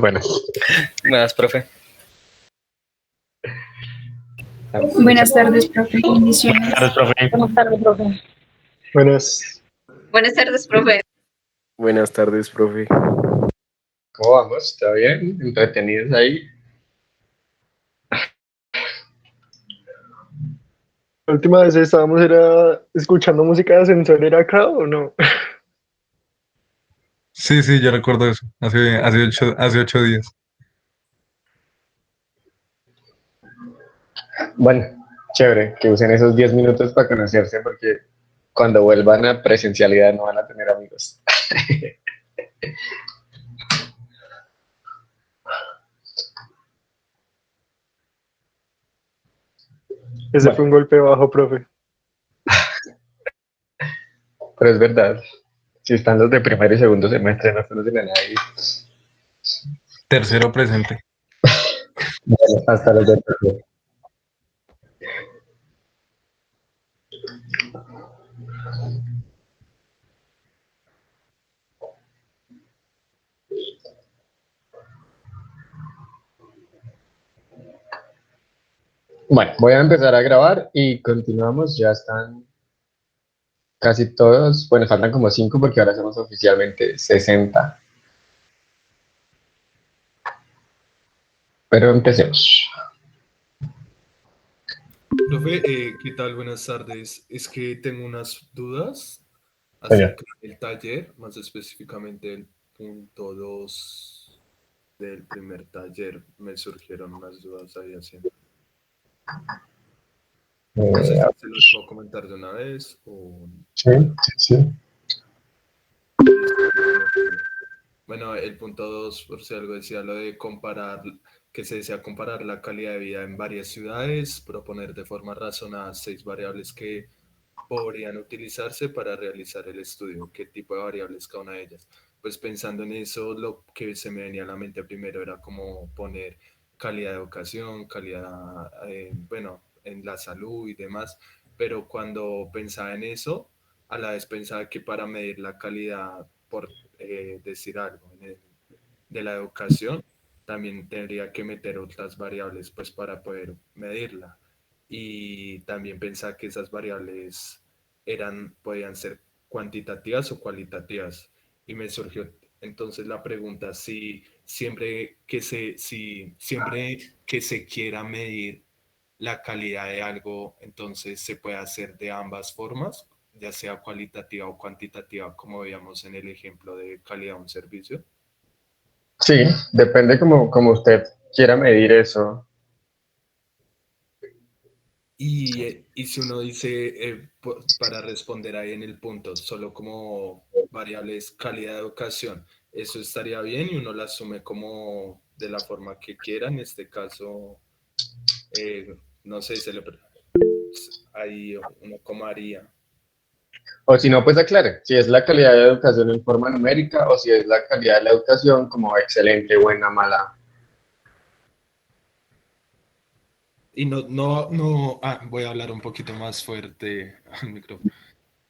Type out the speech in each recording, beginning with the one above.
Bueno, Buenas, profe. Buenas tardes, profe. Bendiciones. buenas tardes, profe. Buenas tardes, profe. Buenas. Buenas tardes, profe. Buenas tardes, profe. ¿Cómo vamos? ¿Está bien? ¿Entretenidos ahí? La última vez estábamos escuchando música de ascensor, ¿era acá o no? Sí, yo recuerdo eso. Hace 8 días. Bueno, chévere, que usen esos 10 minutos para conocerse porque cuando vuelvan a presencialidad no van a tener amigos. Ese fue un golpe bajo, profe. Pero es verdad, si están los de primer y segundo semestre no conocen a nadie. Tercero presente. Bueno, hasta los de tercero. Bueno, voy a empezar a grabar y continuamos. Ya están casi todos. Bueno, faltan como 5 porque ahora somos oficialmente 60. Pero empecemos. Profe, ¿qué tal? Buenas tardes. Es que tengo unas dudas Oye. acerca del taller, más específicamente el punto 2 del primer taller. Me surgieron unas dudas ahí haciendo. No sé si se los puedo comentar de una vez o... Sí. Bueno, el punto 2, por si algo decía, lo de comparar, que se desea comparar la calidad de vida en varias ciudades, proponer de forma razonada 6 variables que podrían utilizarse para realizar el estudio. ¿Qué tipo de variables cada una de ellas? Pues pensando en eso, lo que se me venía a la mente primero era como poner calidad de educación, calidad, bueno, en la salud y demás, pero cuando pensaba en eso, a la vez pensaba que para medir la calidad, por decir algo, de la educación, también tendría que meter otras variables pues para poder medirla. Y también pensaba que esas variables podían ser cuantitativas o cualitativas. Y me surgió entonces la pregunta si siempre que se quiera medir la calidad de algo, entonces se puede hacer de ambas formas, ya sea cualitativa o cuantitativa, como veíamos en el ejemplo de calidad de un servicio. Sí, depende como usted quiera medir eso. Y si uno dice, para responder ahí en el punto, solo como variables calidad de educación, eso estaría bien y uno la asume como de la forma que quiera. En este caso, no sé, ahí uno como haría. O si no, pues aclare si es la calidad de educación en forma numérica o si es la calidad de la educación como excelente, buena, mala. Y voy a hablar un poquito más fuerte al micrófono.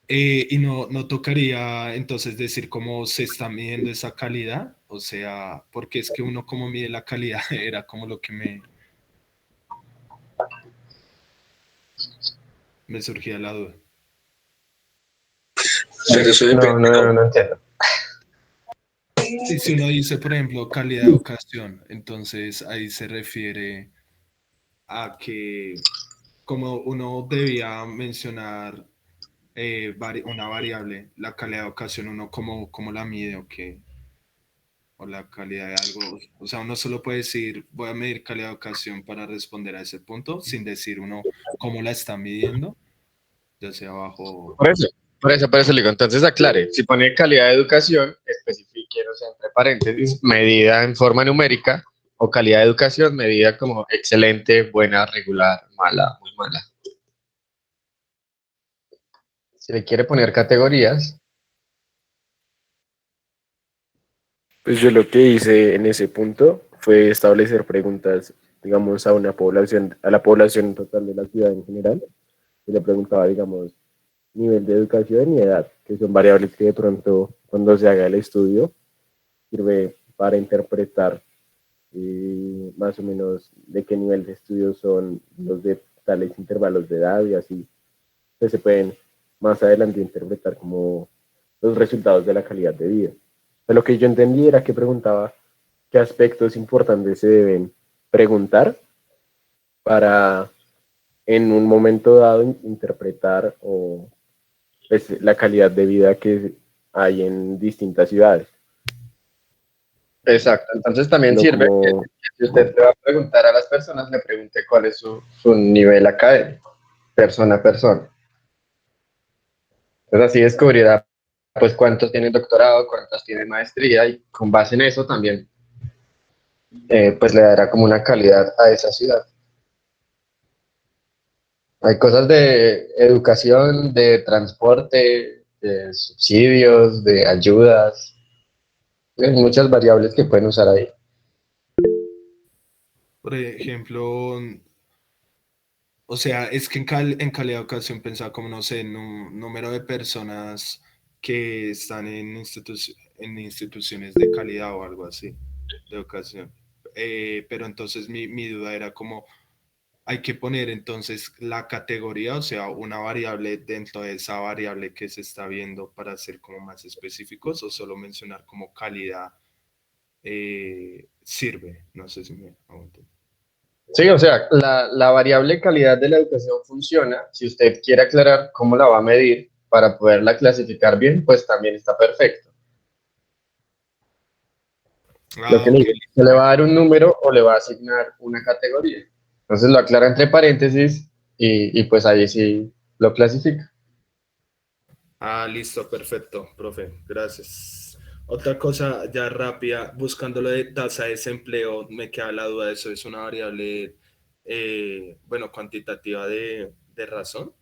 Y no tocaría entonces decir cómo se está midiendo esa calidad, o sea, porque es que uno cómo mide la calidad era como lo que me surgía la duda. No entiendo. Y si uno dice, por ejemplo, calidad de educación, entonces ahí se refiere a que como uno debía mencionar una variable, la calidad de educación, uno cómo la mide o la calidad de algo. O sea, uno solo puede decir, voy a medir calidad de educación para responder a ese punto, sin decir uno cómo la está midiendo, ya sea abajo. Por eso le digo, entonces aclare, si pone calidad de educación, especifique, o sea, entre paréntesis, medida en forma numérica o calidad de educación medida como excelente, buena, regular, mala, muy mala. Si le quiere poner categorías, Pues yo lo que hice en ese punto fue establecer preguntas, digamos, a la población total de la ciudad en general. Y le preguntaba, digamos, nivel de educación y edad, que son variables que de pronto cuando se haga el estudio sirve para interpretar más o menos de qué nivel de estudio son los de tales intervalos de edad y así. Entonces se pueden más adelante interpretar como los resultados de la calidad de vida. Pero lo que yo entendí era que preguntaba qué aspectos importantes se deben preguntar para en un momento dado interpretar o pues, la calidad de vida que hay en distintas ciudades. Exacto, entonces también No sirve como- que si usted le va a preguntar a las personas, le pregunte cuál es su nivel académico, persona a persona. Entonces así descubrirá pues cuántos tienen doctorado, cuántos tienen maestría y con base en eso también pues le dará como una calidad a esa ciudad. Hay cosas de educación, de transporte, de subsidios, de ayudas, hay muchas variables que pueden usar ahí. Por ejemplo, o sea, es que en calidad de educación pensaba como, no sé, en un número de personas que están en instituciones de calidad o algo así, de educación. Pero entonces mi duda era como, hay que poner entonces la categoría, o sea, una variable dentro de esa variable que se está viendo para ser como más específicos o solo mencionar como calidad sirve. No sé si me hago entender. Sí, o sea, la variable calidad de la educación funciona. Si usted quiere aclarar cómo la va a medir para poderla clasificar bien, pues también está perfecto. Lo Ah, que le ok. digo, ¿se le va a dar un número o le va a asignar una categoría? Entonces lo aclara entre paréntesis y pues ahí sí lo clasifica. Ah, listo, perfecto, profe, gracias. Otra cosa ya rápida, buscando lo de tasa de desempleo, me queda la duda, ¿eso es una variable, bueno, cuantitativa de razón?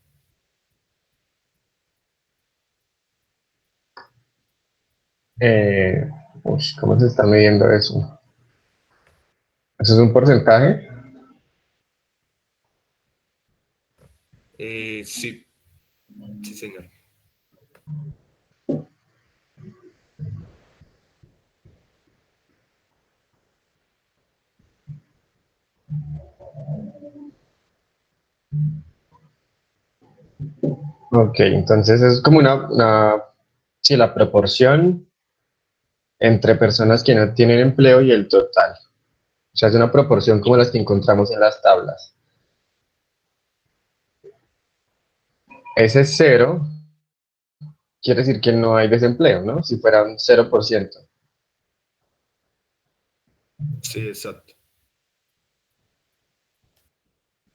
Eh, ¿Cómo se está midiendo eso? ¿Eso es un porcentaje? Sí, sí, señor. Ok, entonces es como sí, la proporción entre personas que no tienen empleo y el total. O sea, es una proporción como las que encontramos en las tablas. Ese cero quiere decir que no hay desempleo, ¿no? Si fuera un 0%. Sí, exacto.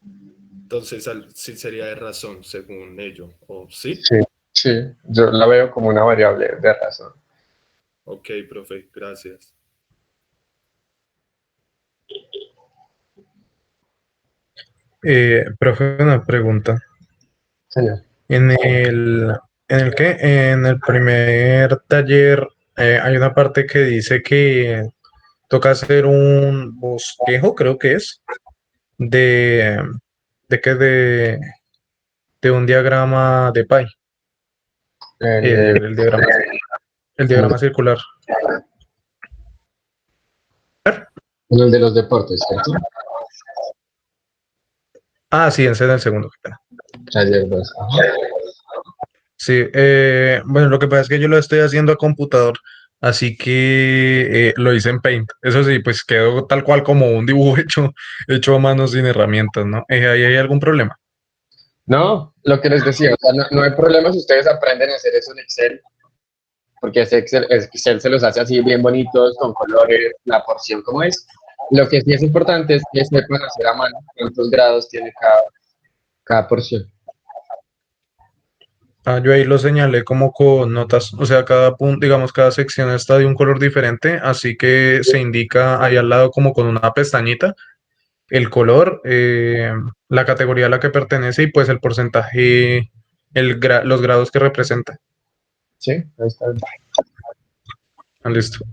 Entonces, sí sería de razón, según ello, ¿o sí? Sí, sí, yo la veo como una variable de razón. Ok, profe, gracias. Profe, una pregunta. Señor. En en el primer taller hay una parte que dice que toca hacer un bosquejo, creo que es, de, de que de un diagrama de Pi, El de, el diagrama circular. el de los deportes, ¿cierto? Ah, sí, ese es el segundo. Qué pena. Taller 2. Ajá. Sí, bueno, lo que pasa es que yo lo estoy haciendo a computador, así que lo hice en Paint. Eso sí, pues quedó tal cual como un dibujo hecho a mano sin herramientas, ¿no? ¿Ahí hay algún problema? No, lo que les decía, o sea, no hay problema si ustedes aprenden a hacer eso en Excel, porque Excel se los hace así bien bonitos, con colores, la porción como es. Lo que sí es importante es que sepan hacer a mano cuántos grados tiene cada porción. Ah, yo ahí lo señalé como con notas, o sea, cada punto, digamos, cada sección está de un color diferente, así que se indica ahí al lado como con una pestañita el color, la categoría a la que pertenece y pues el porcentaje, los grados que representa. Sí, ahí está. Ah, listo.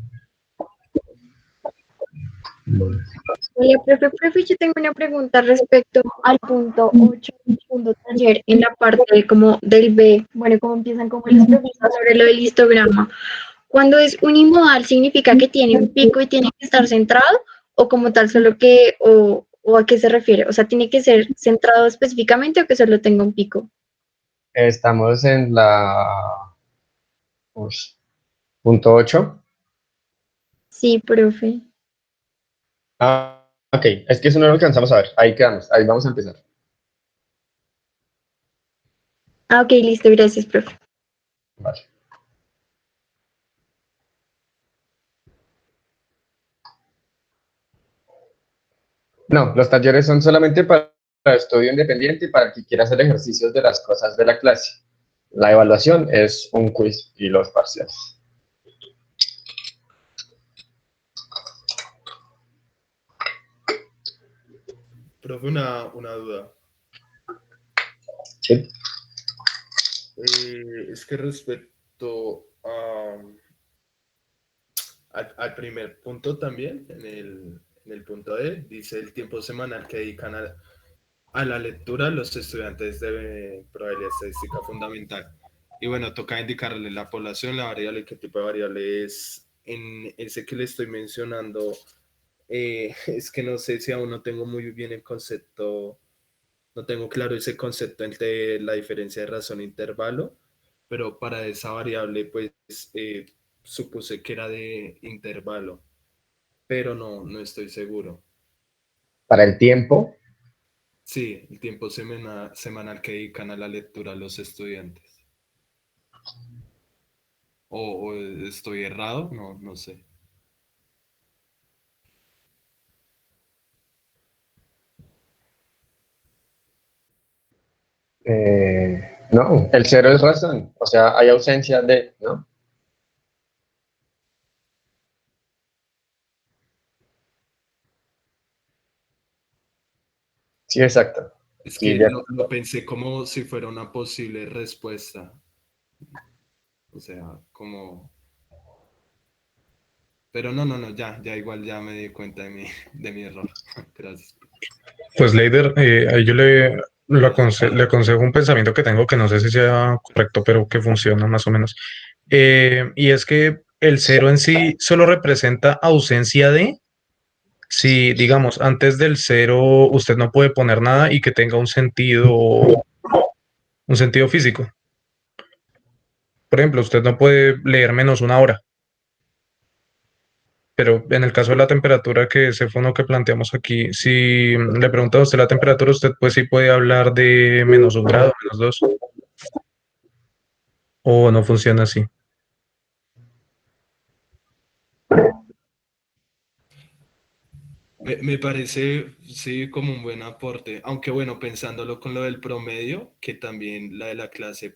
Hola, profe, yo tengo una pregunta respecto al punto 8 del segundo taller, en la parte como del B, bueno, como empiezan como las preguntas sobre lo del histograma. Cuando es unimodal, ¿significa que tiene un pico y tiene que estar centrado? o como tal, solo que, o a qué se refiere? O sea, ¿tiene que ser centrado específicamente o que solo tenga un pico? Estamos en la ush, punto 8. Sí, profe. Ok, es que eso no lo alcanzamos a ver. Ahí quedamos, ahí vamos a empezar. Ah, ok, listo, gracias, profe. Vale. No, los talleres son solamente para estudio independiente y para el que quiera hacer ejercicios de las cosas de la clase. La evaluación es un quiz y los parciales. Profe, una duda. Sí. Es que respecto al primer punto también, en el punto E, dice el tiempo semanal que dedican a la lectura los estudiantes de probabilidad estadística fundamental. Y bueno, toca indicarle la población, la variable, qué tipo de variable es. En ese que le estoy mencionando, es que no sé si aún no tengo muy bien el concepto, no tengo claro ese concepto entre la diferencia de razón e intervalo, pero para esa variable pues supuse que era de intervalo, pero no estoy seguro. Para el tiempo, Sí, el tiempo semanal que dedican a la lectura los estudiantes. ¿O estoy errado? No sé. no, el cero es razón. O sea, hay ausencia de, ¿no? Sí, exacto. Es Sí, que ya. lo pensé como si fuera una posible respuesta. O sea, como... Pero no, ya igual ya me di cuenta de mi error. Gracias. Pues Leider, ahí yo le aconsejo un pensamiento que tengo que no sé si sea correcto, pero que funciona más o menos. Y es que el cero en sí solo representa ausencia de, si digamos, antes del cero usted no puede poner nada y que tenga un sentido físico. Por ejemplo, usted no puede leer menos una hora. Pero en el caso de la temperatura, que ese fue uno que planteamos aquí, si le pregunta a usted la temperatura, usted pues sí puede hablar de -1 grado, -2, o no funciona así. Me parece, sí, como un buen aporte, aunque bueno, pensándolo con lo del promedio, que también la de la clase,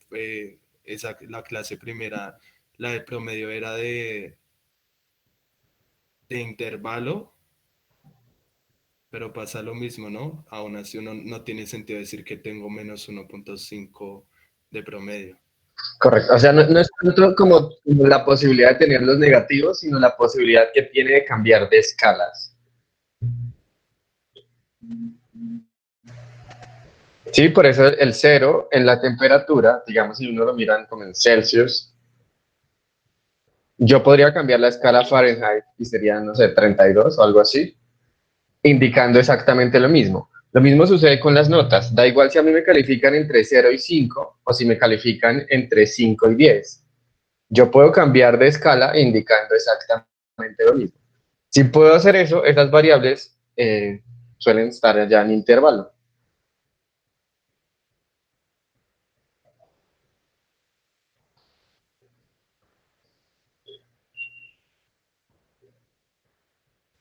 la clase primera, la del promedio era de intervalo, pero pasa lo mismo, ¿no? Aún así uno no tiene sentido decir que tengo -1.5 de promedio. Correcto. O sea, no es tanto como la posibilidad de tener los negativos, sino la posibilidad que tiene de cambiar de escalas. Sí, por eso el cero en la temperatura, digamos, si uno lo mira como en Celsius, yo podría cambiar la escala Fahrenheit y sería, no sé, 32 o algo así, indicando exactamente lo mismo. Lo mismo sucede con las notas. Da igual si a mí me califican entre 0 y 5 o si me califican entre 5 y 10. Yo puedo cambiar de escala indicando exactamente lo mismo. Si puedo hacer eso, esas variables suelen estar ya en intervalo.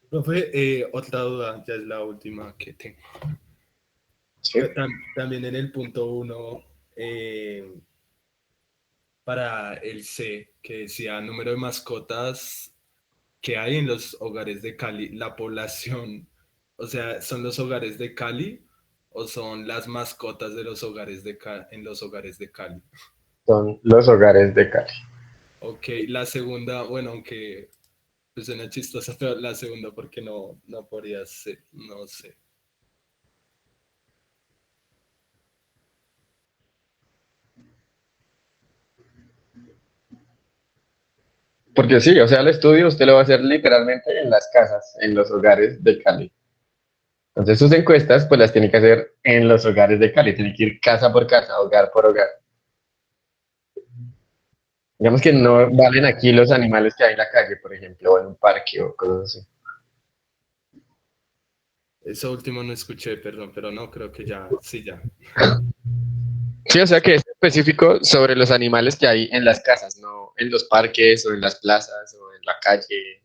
Profe, otra duda, ya es la última que tengo. ¿Sí? También en el punto uno, para el C, que decía número de mascotas que hay en los hogares de Cali, la población, o sea, ¿son los hogares de Cali o son las mascotas de los hogares en los hogares de Cali? Son los hogares de Cali. Ok, la segunda, bueno, aunque pues suena chistosa, pero la segunda porque no podría ser, no sé. Porque sí, o sea, el estudio usted lo va a hacer literalmente en las casas, en los hogares de Cali. Entonces sus encuestas pues las tiene que hacer en los hogares de Cali, tiene que ir casa por casa, hogar por hogar. Digamos que no valen aquí los animales que hay en la calle, por ejemplo, o en un parque o cosas así. Eso último no escuché, perdón, pero no, creo que ya, sí, ya. Sí, o sea que es específico sobre los animales que hay en las casas, no en los parques o en las plazas o en la calle.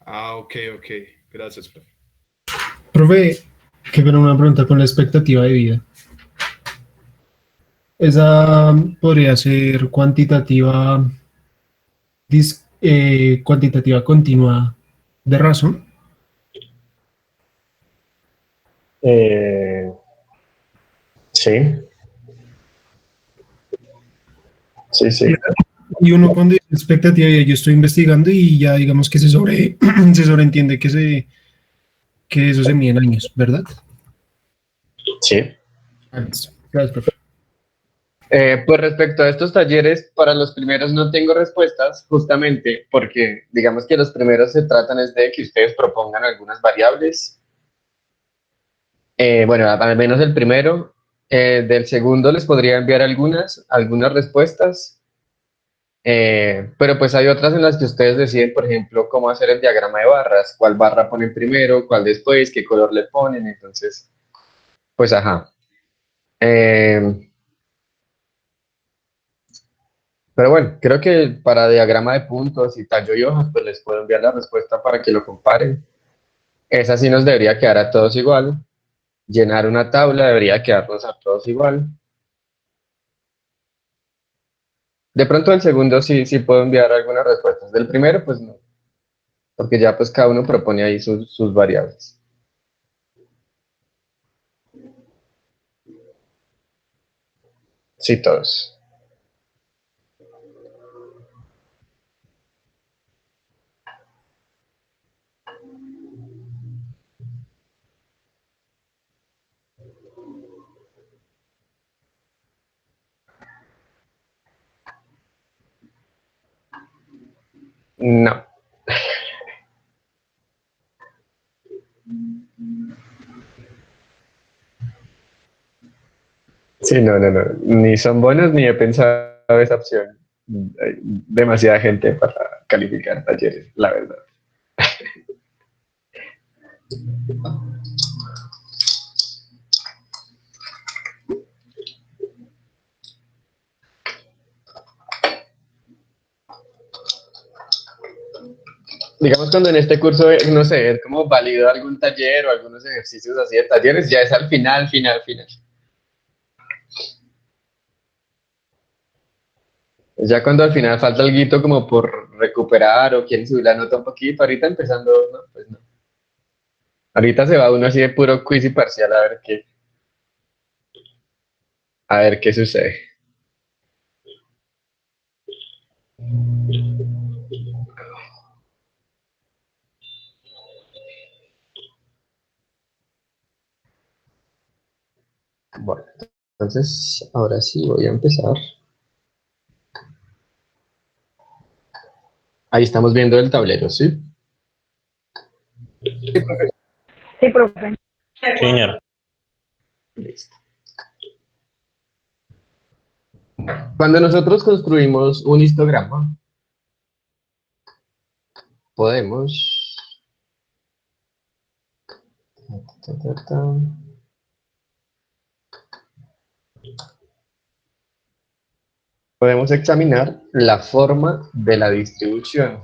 Ah, ok, ok. Gracias, profe. Profe, que era una pregunta con la expectativa de vida. Esa podría ser cuantitativa, cuantitativa continua de razón. Eh, sí, sí, sí. Y uno cuando dice expectativa de vida, yo estoy investigando y ya digamos que se sobreentiende que eso se mide en años, ¿verdad? Sí. Ah, listo. Gracias, profe. Pues respecto a estos talleres, para los primeros no tengo respuestas, justamente porque digamos que los primeros se tratan es de que ustedes propongan algunas variables. Bueno, al menos el primero. Del segundo les podría enviar algunas respuestas, pero pues hay otras en las que ustedes deciden, por ejemplo, cómo hacer el diagrama de barras, cuál barra ponen primero, cuál después, qué color le ponen, entonces, pues ajá. Eh, Pero bueno, creo que para diagrama de puntos y tallo y hojas, pues les puedo enviar la respuesta para que lo comparen. Esa sí nos debería quedar a todos igual. Llenar una tabla debería quedarnos a todos igual. De pronto el segundo sí puedo enviar algunas respuestas. Del primero, pues no, porque ya pues cada uno propone ahí sus variables. Sí, todos. No. Sí, no. Ni son buenos ni he pensado esa opción. Hay demasiada gente para calificar talleres, la verdad. Digamos cuando en este curso, no sé, es como válido algún taller o algunos ejercicios así de talleres, ya es al final, final. Ya cuando al final falta algo como por recuperar o quieren subir la nota un poquito, ahorita empezando, no, pues no. Ahorita se va uno así de puro quiz y parcial a ver qué sucede. Bueno, entonces ahora sí voy a empezar. Ahí estamos viendo el tablero, ¿sí? Sí, profe. Señor. Listo. Cuando nosotros construimos un histograma, podemos... Podemos examinar la forma de la distribución.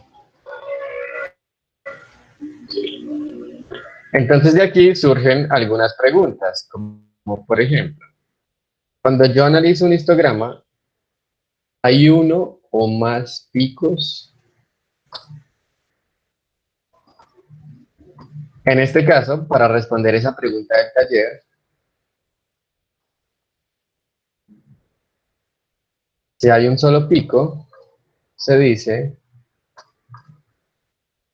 Entonces de aquí surgen algunas preguntas, como por ejemplo, cuando yo analizo un histograma, ¿hay uno o más picos? En este caso, para responder esa pregunta del taller, si hay un solo pico, se dice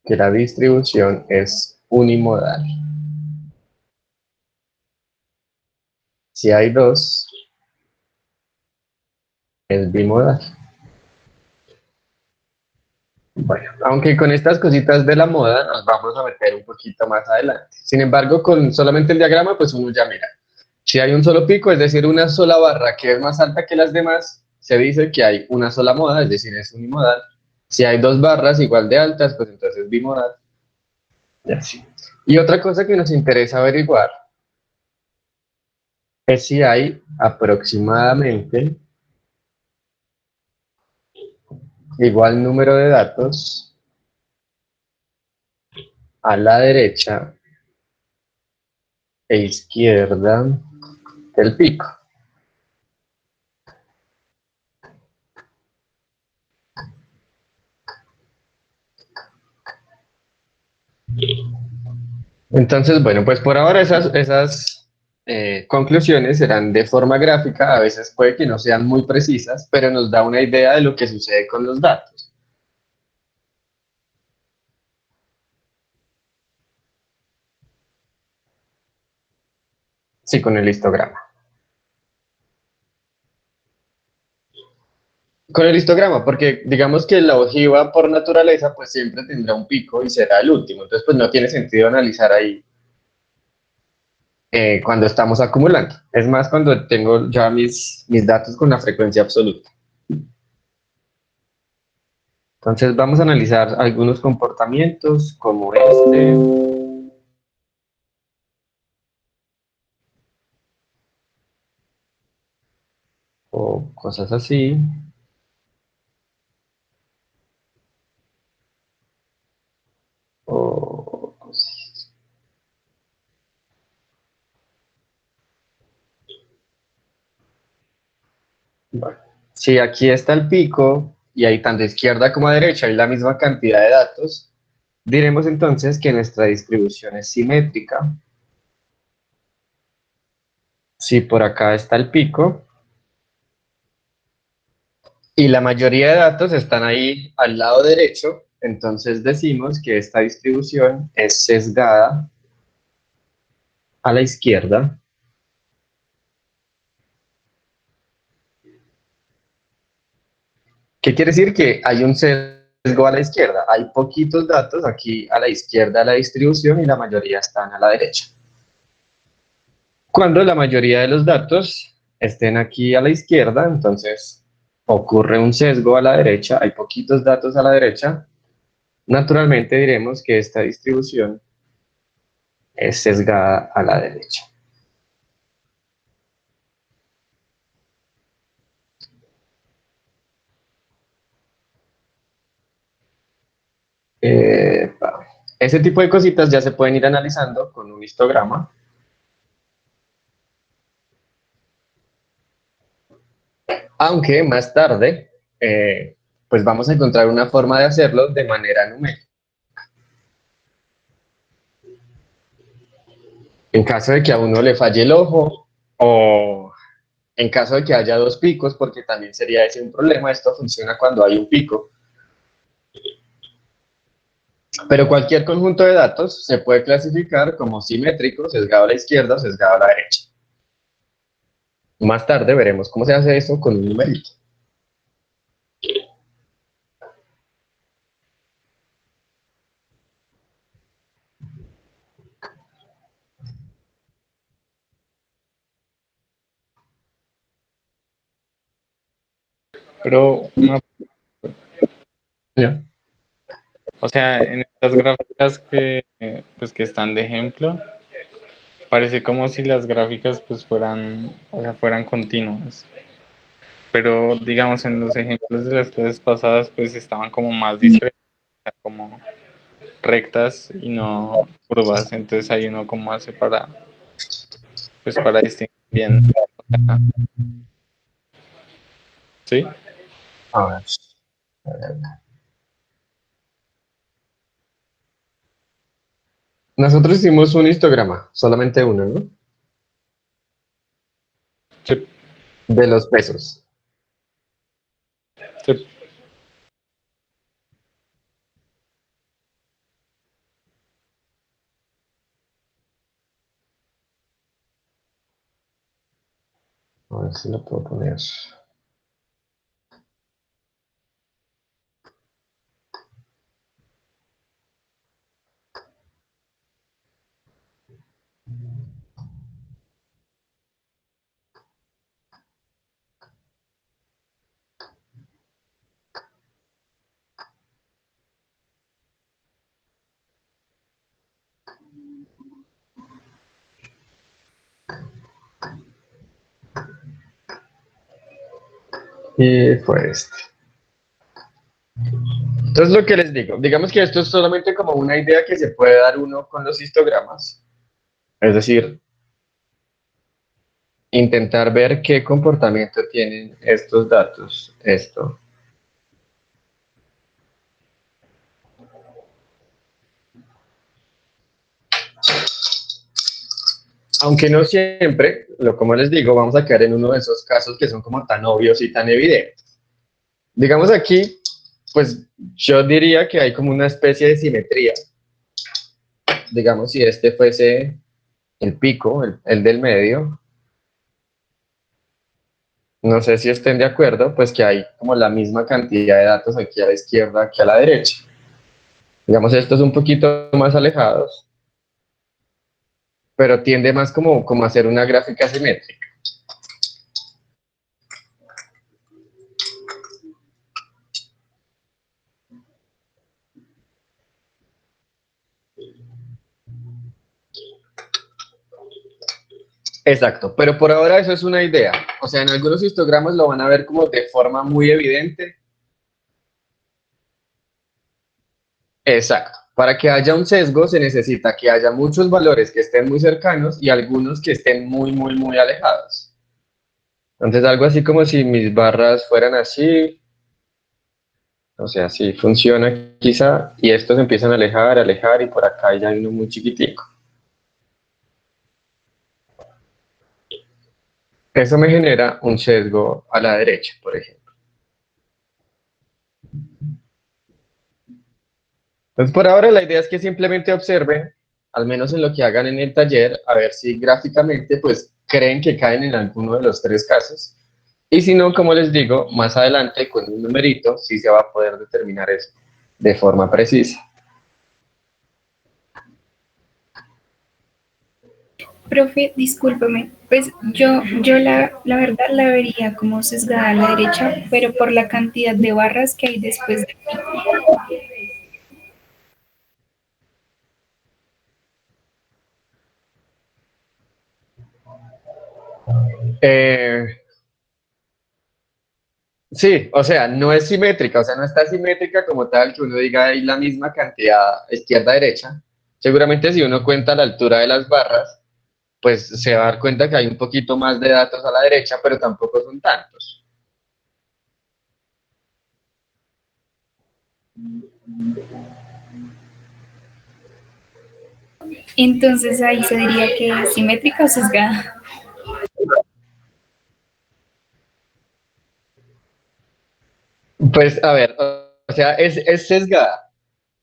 que la distribución es unimodal. Si hay dos, Es bimodal. Bueno, aunque con estas cositas de la moda nos vamos a meter un poquito más adelante. Sin embargo, con solamente el diagrama, pues uno ya mira. Si hay un solo pico, es decir, una sola barra que es más alta que las demás, se dice que hay una sola moda, es decir, es unimodal. Si hay dos barras igual de altas, pues entonces es bimodal. Y así. Y otra cosa que nos interesa averiguar es si hay aproximadamente igual número de datos a la derecha e izquierda del pico. Entonces, bueno, pues por ahora esas conclusiones serán de forma gráfica, a veces puede que no sean muy precisas, pero nos da una idea de lo que sucede con los datos. Sí, con el histograma. Con el histograma, porque digamos que la ojiva por naturaleza pues siempre tendrá un pico y será el último, entonces pues no tiene sentido analizar ahí cuando estamos acumulando. Es más cuando tengo ya mis datos con la frecuencia absoluta. Entonces vamos a analizar algunos comportamientos como este o cosas así. O cosas. Bueno, si aquí está el pico y hay tanto izquierda como derecha hay la misma cantidad de datos, diremos entonces que nuestra distribución es simétrica. Si por acá está el pico y la mayoría de datos están ahí al lado derecho, entonces decimos que esta distribución es sesgada a la izquierda. ¿Qué quiere decir? Que hay un sesgo a la izquierda. Hay poquitos datos aquí a la izquierda de la distribución y la mayoría están a la derecha. Cuando la mayoría de los datos estén aquí a la izquierda, entonces ocurre un sesgo a la derecha, hay poquitos datos a la derecha, naturalmente diremos que esta distribución es sesgada a la derecha. Eh, Ese tipo de cositas ya se pueden ir analizando con un histograma. Aunque más tarde, pues vamos a encontrar una forma de hacerlo de manera numérica. En caso de que a uno le falle el ojo o en caso de que haya dos picos, porque también sería ese un problema, esto funciona cuando hay un pico. Pero cualquier conjunto de datos se puede clasificar como simétrico, sesgado a la izquierda o sesgado a la derecha. Más tarde veremos cómo se hace eso con un numerito. Pero, ¿Ya? o sea, en estas gráficas pues, que están de ejemplo, parece como si las gráficas pues fueran, o sea, fueran continuas. Pero, digamos, en los ejemplos de las clases pasadas, pues estaban como más discretas, como rectas y no curvas. Entonces ahí uno como hace pues para distinguir bien. ¿Sí? A ver. Nosotros hicimos un histograma, solamente uno, ¿no? Sí, De los pesos. sí. A ver si lo puedo poner. Y fue este. Entonces lo que les digo, digamos que esto es solamente como una idea que se puede dar uno con los histogramas. Es decir, intentar ver qué comportamiento tienen estos datos. Esto. Aunque no siempre, como les digo, vamos a caer en uno de esos casos que son como tan obvios y tan evidentes. Digamos aquí, pues yo diría que hay como una especie de simetría. Digamos, si este fuese el pico, el del medio, no sé si estén de acuerdo, pues que hay como la misma cantidad de datos aquí a la izquierda que a la derecha. Digamos, estos un poquito más alejados, pero tiende más como a hacer una gráfica simétrica. Exacto, pero por ahora eso es una idea. O sea, en algunos histogramas lo van a ver como de forma muy evidente. Exacto. Para que haya un sesgo se necesita que haya muchos valores que estén muy cercanos y algunos que estén muy, muy, muy alejados. Entonces, algo así como si mis barras fueran así, o sea, así funciona quizá, y estos empiezan a alejar, alejar, y por acá ya hay uno muy chiquitico. Eso me genera un sesgo a la derecha, por ejemplo. Entonces, por ahora la idea es que simplemente observen, al menos en lo que hagan en el taller, a ver si gráficamente pues creen que caen en alguno de los tres casos. Y si no, como les digo, más adelante con un numerito sí se va a poder determinar eso de forma precisa. Profe, discúlpeme, pues yo la verdad la vería como sesgada a la derecha, pero por la cantidad de barras que hay después de Eh, sí, o sea, no es simétrica, o sea, no está simétrica como tal que uno diga hay la misma cantidad izquierda-derecha. Seguramente si uno cuenta la altura de las barras, pues se va a dar cuenta que hay un poquito más de datos a la derecha, pero tampoco son tantos. entonces ahí se diría que es simétrica o sesgada. Pues a ver, o sea, es sesgada,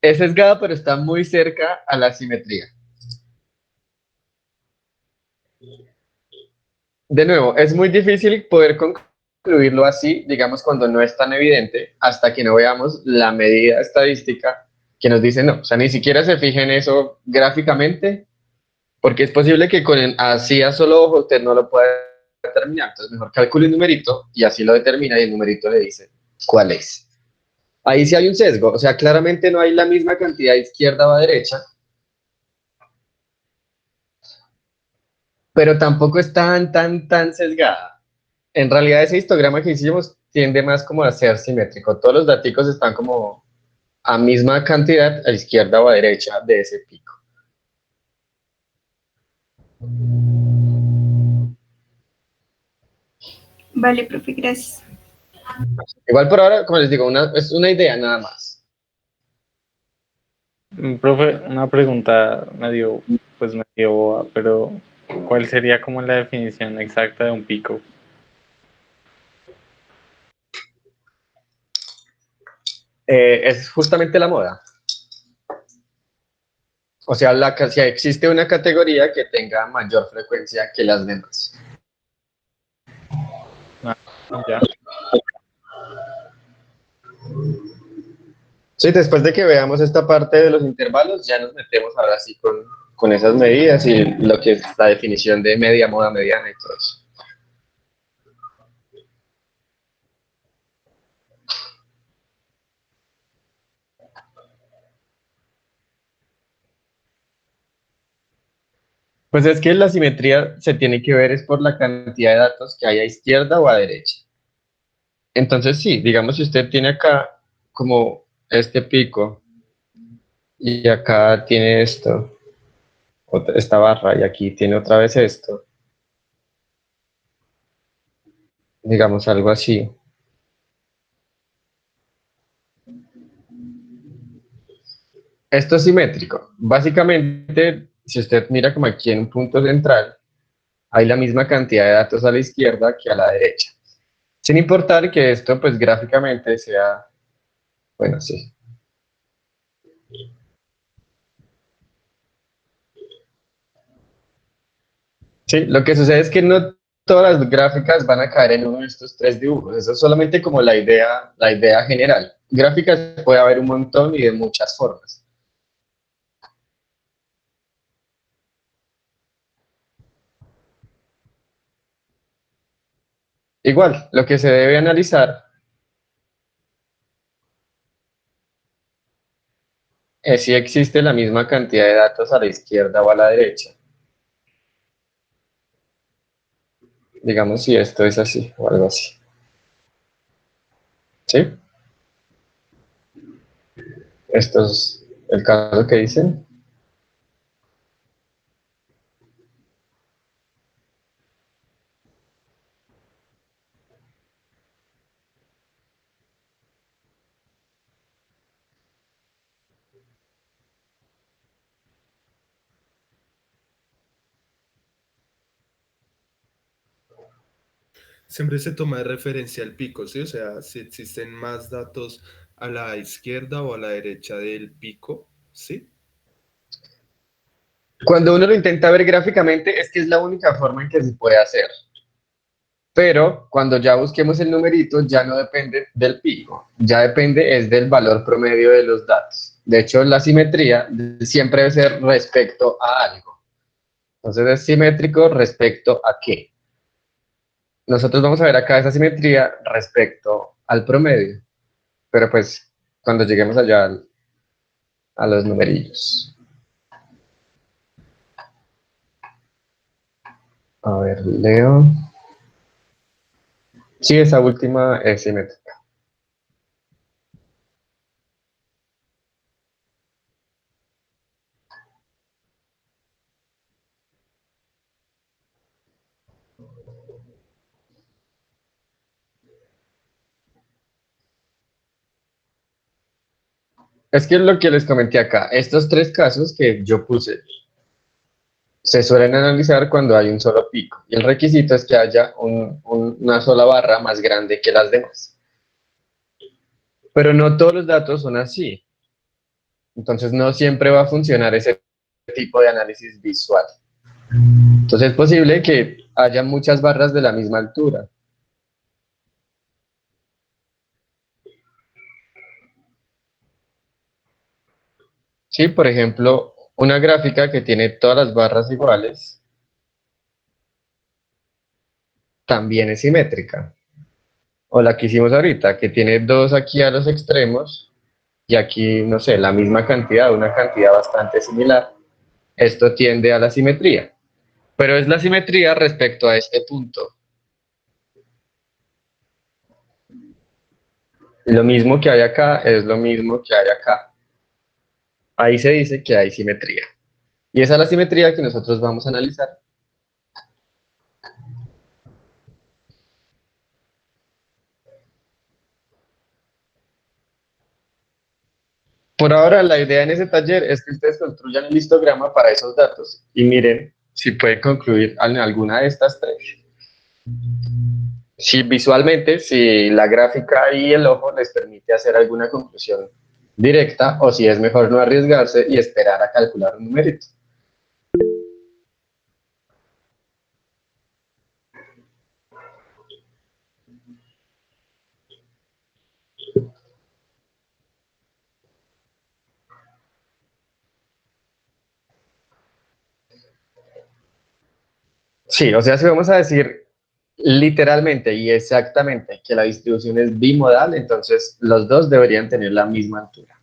pero está muy cerca a la simetría. De nuevo, es muy difícil poder concluirlo así, digamos, cuando no es tan evidente, hasta que no veamos la medida estadística que nos dice no. O sea, ni siquiera se fije en eso gráficamente, porque es posible que así a solo ojo usted no lo pueda determinar. Entonces, mejor calcule un numerito y así lo determina y el numerito le dice cuál es. Ahí sí hay un sesgo, o sea, claramente no hay la misma cantidad izquierda o derecha, pero tampoco es tan sesgada. En realidad ese histograma que hicimos tiende más como a ser simétrico. Todos los datos están como a misma cantidad a izquierda o a derecha de ese pico. Vale, profe, gracias. Igual por ahora, como les digo, es una idea nada más. Profe, una pregunta medio boba, pero ¿cuál sería como la definición exacta de un pico? Es justamente la moda. O sea, si existe una categoría que tenga mayor frecuencia que las demás. Ah, ya. Sí, después de que veamos esta parte de los intervalos, ya nos metemos ahora sí con esas medidas y lo que es la definición de media, moda, mediana y todo eso. Pues es que la simetría se tiene que ver es por la cantidad de datos que hay a izquierda o a derecha. Entonces sí, digamos si usted tiene acá como este pico y acá tiene esto, esta barra y aquí tiene otra vez esto, digamos algo así. Esto es simétrico. Básicamente, si usted mira como aquí en un punto central, hay la misma cantidad de datos a la izquierda que a la derecha. Sin importar que esto, pues gráficamente sea, bueno, sí. Sí, lo que sucede es que no todas las gráficas van a caer en uno de estos tres dibujos. Eso es solamente como la idea general. Gráficas puede haber un montón y de muchas formas. Igual, lo que se debe analizar es si existe la misma cantidad de datos a la izquierda o a la derecha. Digamos si esto es así o algo así. ¿Sí? Esto es el caso que dicen. Siempre se toma de referencia el pico, ¿sí? O sea, si existen más datos a la izquierda o a la derecha del pico, ¿sí? Cuando uno lo intenta ver gráficamente, es que es la única forma en que se puede hacer. Pero cuando ya busquemos el numerito, ya no depende del pico, ya depende es del valor promedio de los datos. De hecho, la simetría siempre debe ser respecto a algo. Entonces es simétrico respecto a qué. Nosotros vamos a ver acá esa simetría respecto al promedio, pero pues cuando lleguemos allá a los numerillos. A ver, Leo. Sí, esa última es simétrica. Es que lo que les comenté acá, estos tres casos que yo puse, se suelen analizar cuando hay un solo pico. Y el requisito es que haya una sola barra más grande que las demás. Pero no todos los datos son así. Entonces no siempre va a funcionar ese tipo de análisis visual. Entonces es posible que haya muchas barras de la misma altura. Sí, por ejemplo, una gráfica que tiene todas las barras iguales también es simétrica. O la que hicimos ahorita, que tiene dos aquí a los extremos y aquí, no sé, la misma cantidad, una cantidad bastante similar. Esto tiende a la simetría, pero es la simetría respecto a este punto. Lo mismo que hay acá es lo mismo que hay acá. Ahí se dice que hay simetría. Y esa es la simetría que nosotros vamos a analizar. Por ahora, la idea en ese taller es que ustedes construyan el histograma para esos datos y miren si pueden concluir en alguna de estas tres. Si visualmente, si la gráfica y el ojo les permite hacer alguna conclusión directa o si es mejor no arriesgarse y esperar a calcular un numerito. Sí, o sea, si vamos a decir literalmente y exactamente que la distribución es bimodal, entonces los dos deberían tener la misma altura.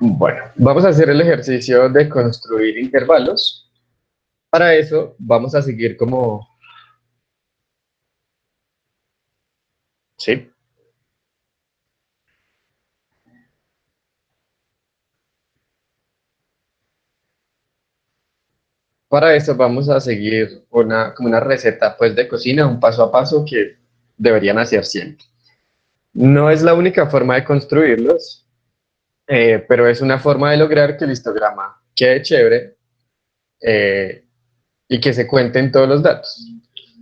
Bueno, vamos a hacer el ejercicio de construir intervalos. Para eso vamos a seguir como... Sí. Para eso vamos a seguir como una receta pues, de cocina, un paso a paso que deberían hacer siempre. No es la única forma de construirlos, pero es una forma de lograr que el histograma quede chévere y que se cuenten todos los datos,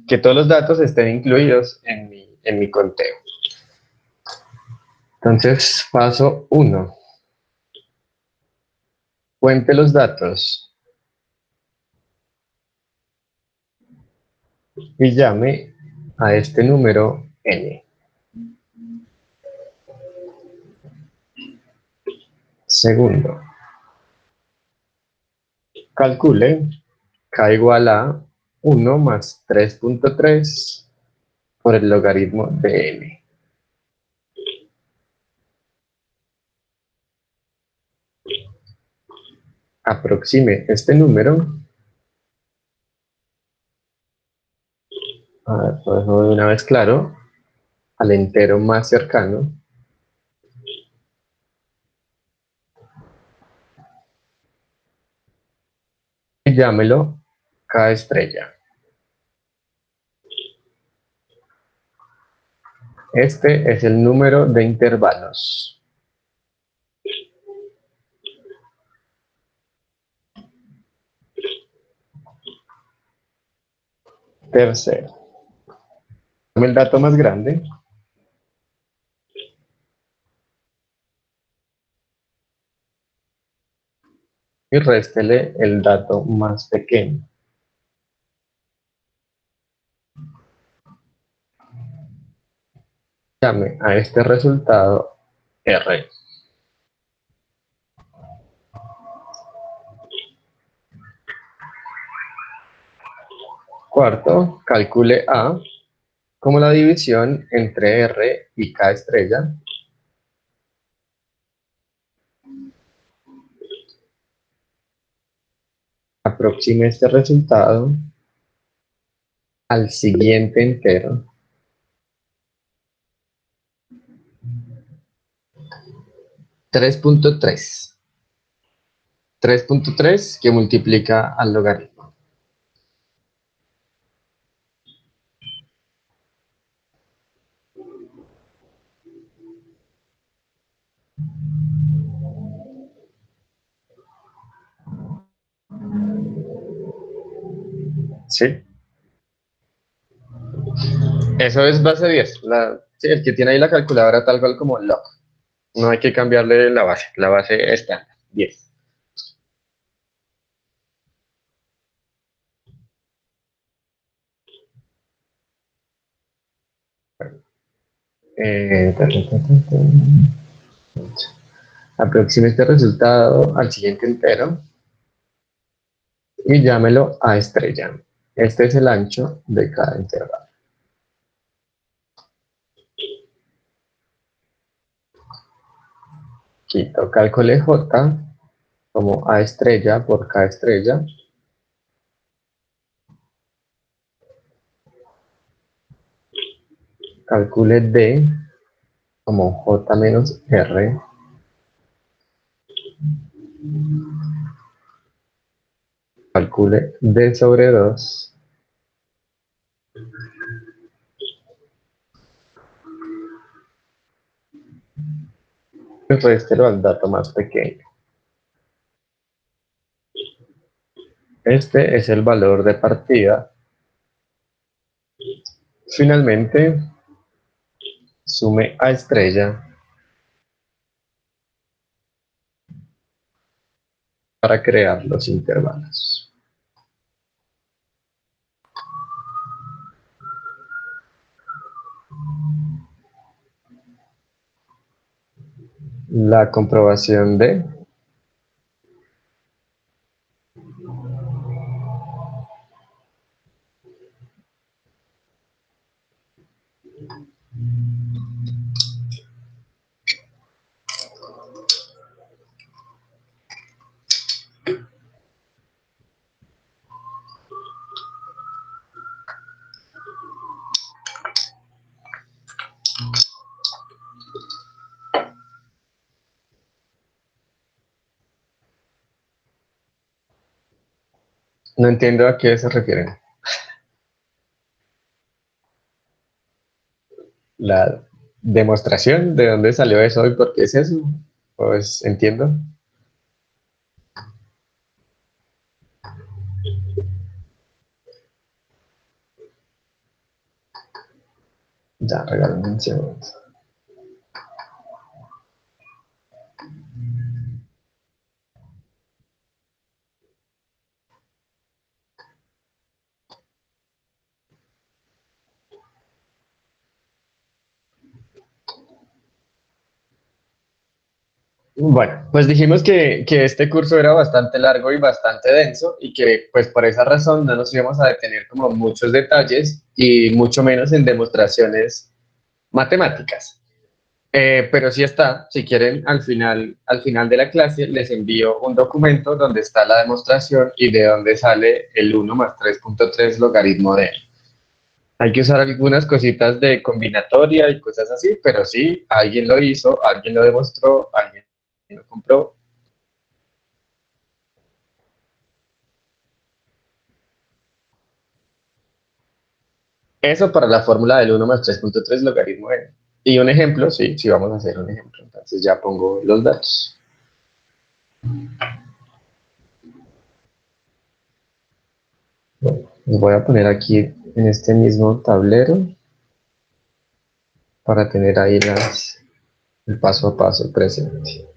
que todos los datos estén incluidos en mi conteo. Entonces, paso 1. Cuente los datos y llame a este número n. Segundo, calcule k igual a 1 más 3.3 por el logaritmo de n. Aproxime este número. A ver, lo dejo de una vez claro, al entero más cercano. Y llámelo k estrella. Este es el número de intervalos. Tercero, tome el dato más grande y réstele el dato más pequeño. Llame a este resultado R. Cuarto, calcule A como la división entre R y K estrella. Aproxime este resultado al siguiente entero. 3.3. 3.3 que multiplica al logaritmo. ¿Sí? Eso es base 10. Sí, el que tiene ahí la calculadora tal cual como log. No hay que cambiarle la base está 10. Aproxime este resultado al siguiente entero y llámelo a estrella. Este es el ancho de cada intervalo. Quito, calcule J como A estrella por K estrella. Calcule D como J menos R. Calcule D sobre 2. Y réstelo al dato más pequeño. Este es el valor de partida. Finalmente, sume A estrella para crear los intervalos. La comprobación de No entiendo a qué se refieren. La demostración de dónde salió eso y por qué es eso. Pues entiendo. Ya, regálame un segundo. Bueno, pues dijimos que este curso era bastante largo y bastante denso y que pues por esa razón no nos íbamos a detener como muchos detalles y mucho menos en demostraciones matemáticas. Pero sí está, si quieren, al final de la clase les envío un documento donde está la demostración y de dónde sale el 1 más 3.3 logaritmo de él. Hay que usar algunas cositas de combinatoria y cosas así, pero sí, alguien lo hizo, alguien lo demostró, alguien lo compró. Eso para la fórmula del 1 más 3.3 logaritmo de n. Y un ejemplo, sí, sí vamos a hacer un ejemplo. Entonces ya pongo los datos. Bueno, los voy a poner aquí en este mismo tablero para tener ahí el paso a paso presente.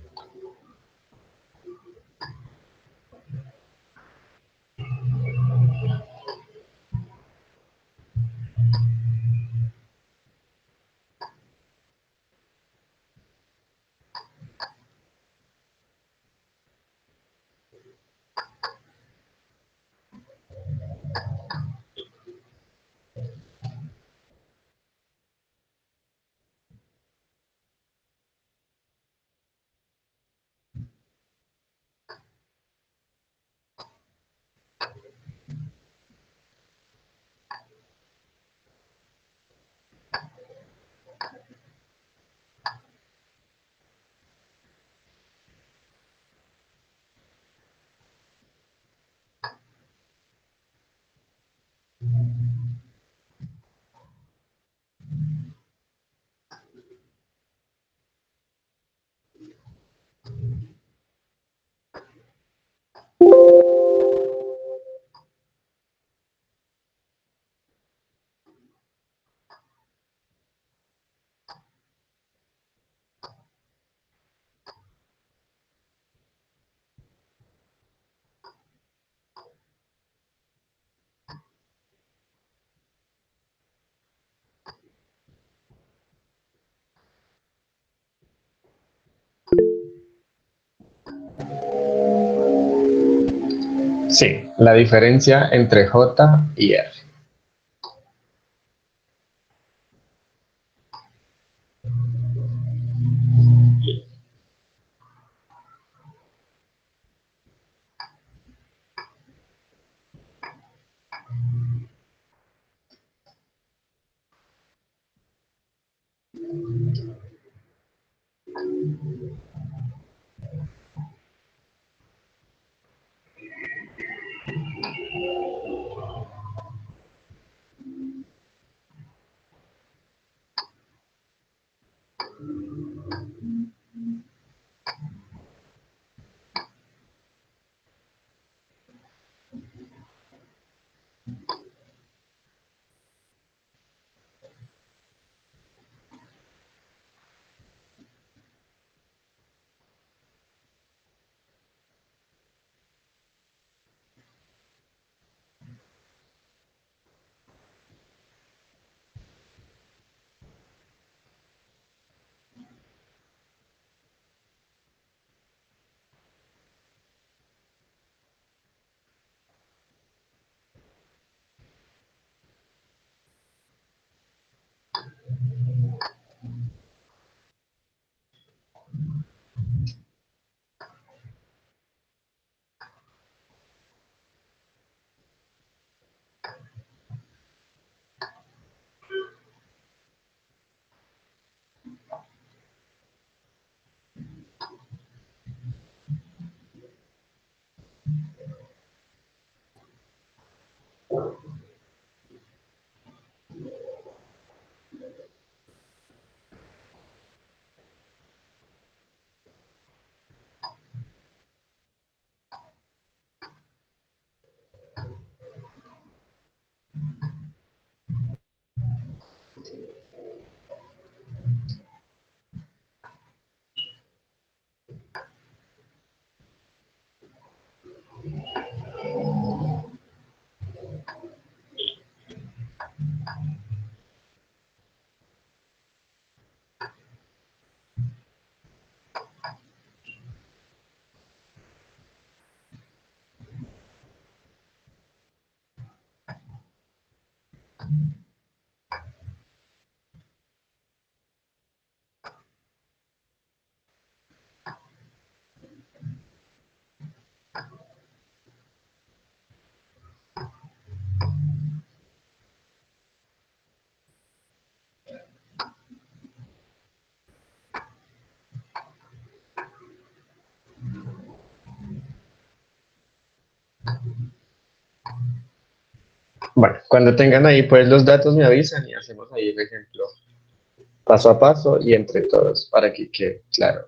Sí, la diferencia entre J y R. Bueno, cuando tengan ahí pues los datos me avisan y hacemos ahí el ejemplo paso a paso y entre todos para que quede claro.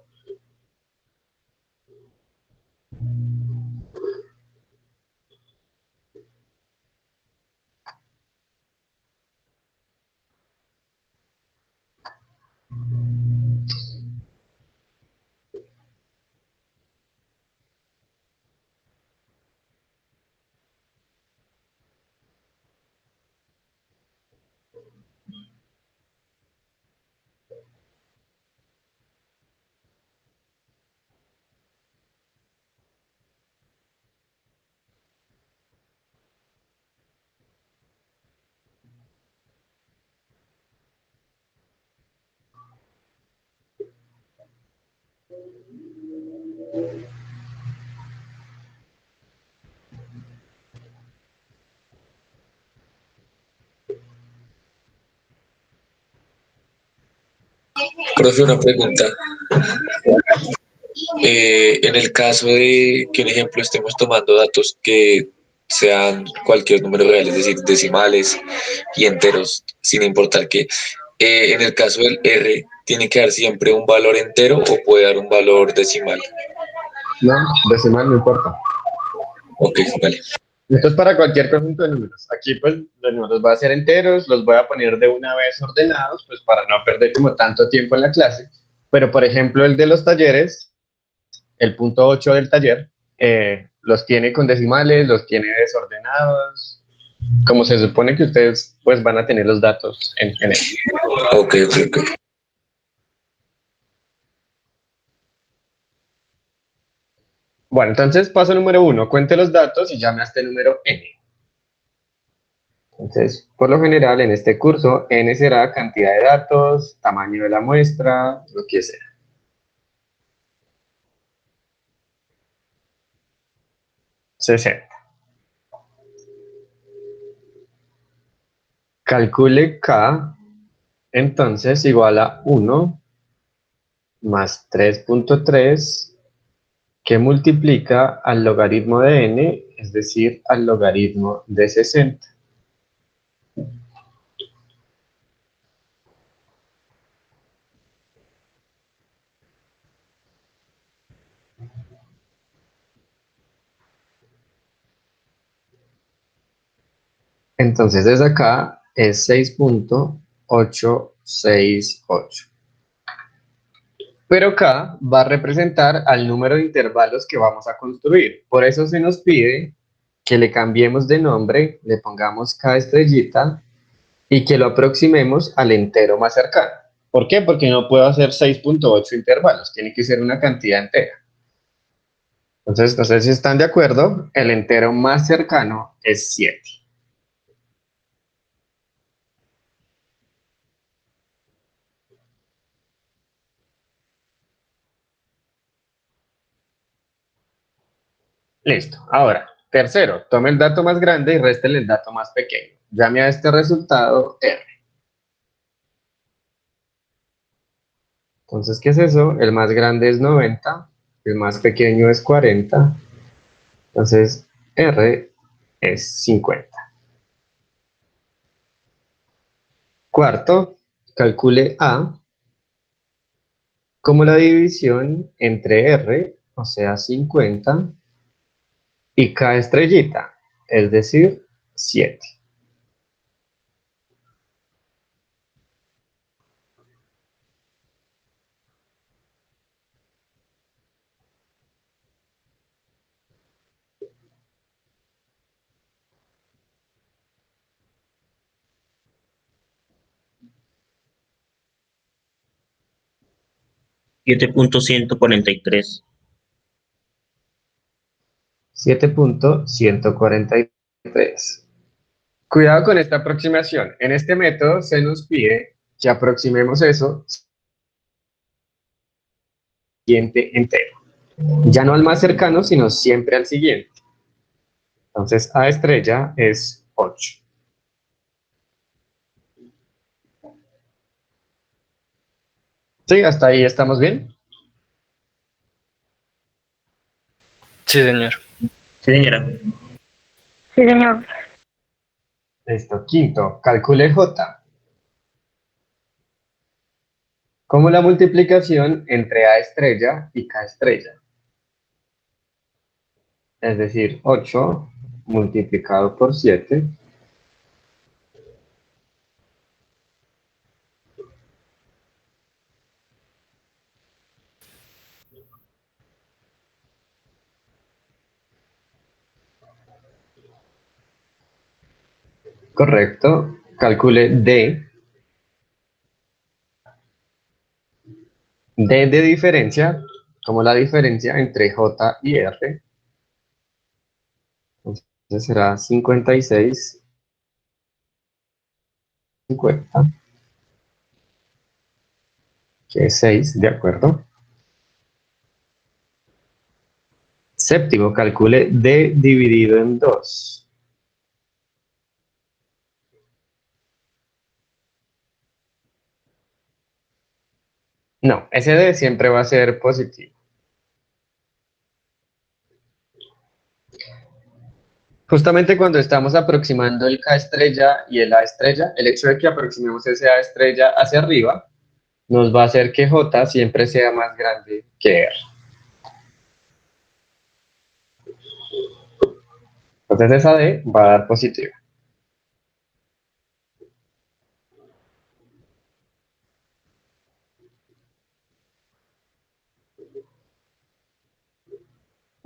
Profe, una pregunta. En el caso de que, un ejemplo, estemos tomando datos que sean cualquier número real, es decir, decimales y enteros, sin importar qué, en el caso del R, ¿tiene que dar siempre un valor entero o puede dar un valor decimal? No, decimal no importa. Ok, vale. Esto es para cualquier conjunto de números. Aquí pues los números van a ser enteros, los voy a poner de una vez ordenados, pues para no perder como tanto tiempo en la clase. Pero por ejemplo el de los talleres, el punto 8 del taller, los tiene con decimales, los tiene desordenados, como se supone que ustedes pues van a tener los datos en él. Ok, ok, ok. Bueno, entonces paso número 1, cuente los datos y llame hasta el número n. Entonces, por lo general en este curso, n será cantidad de datos, tamaño de la muestra, lo que sea. $60. Calcule k, entonces, igual a 1 más 3.3, que multiplica al logaritmo de n, es decir, al logaritmo de 60. Entonces, desde acá es 6.868. Pero K va a representar al número de intervalos que vamos a construir. Por eso se nos pide que le cambiemos de nombre, le pongamos K estrellita y que lo aproximemos al entero más cercano. ¿Por qué? Porque no puedo hacer 6.8 intervalos, tiene que ser una cantidad entera. Entonces, no sé si están de acuerdo, el entero más cercano es 7. Listo. Ahora, tercero, tome el dato más grande y réstele el dato más pequeño. Llame a este resultado R. Entonces, ¿qué es eso? El más grande es 90, el más pequeño es 40. Entonces, R es 50. Cuarto, calcule A como la división entre R, o sea, 50, y K estrellita, es decir, 7. Siete punto ciento cuarenta y tres. 7.143. Cuidado con esta aproximación. En este método se nos pide que aproximemos eso siguiente entero. Ya no al más cercano, sino siempre al siguiente. Entonces, A estrella es 8. ¿Sí? ¿Hasta ahí estamos bien? Sí, señor. Sí, señora. Sí, señor. Listo. Quinto, calcule J. Como la multiplicación entre A estrella y K estrella. Es decir, 8 multiplicado por 7. Correcto. Calcule D. D de diferencia, como la diferencia entre J y R. Entonces será 56, 50, que es 6, ¿de acuerdo? Séptimo, calcule D dividido en 2. No, ese D siempre va a ser positivo. Justamente cuando estamos aproximando el K estrella y el A estrella, el hecho de que aproximemos ese A estrella hacia arriba nos va a hacer que J siempre sea más grande que R. Entonces esa D va a dar positiva.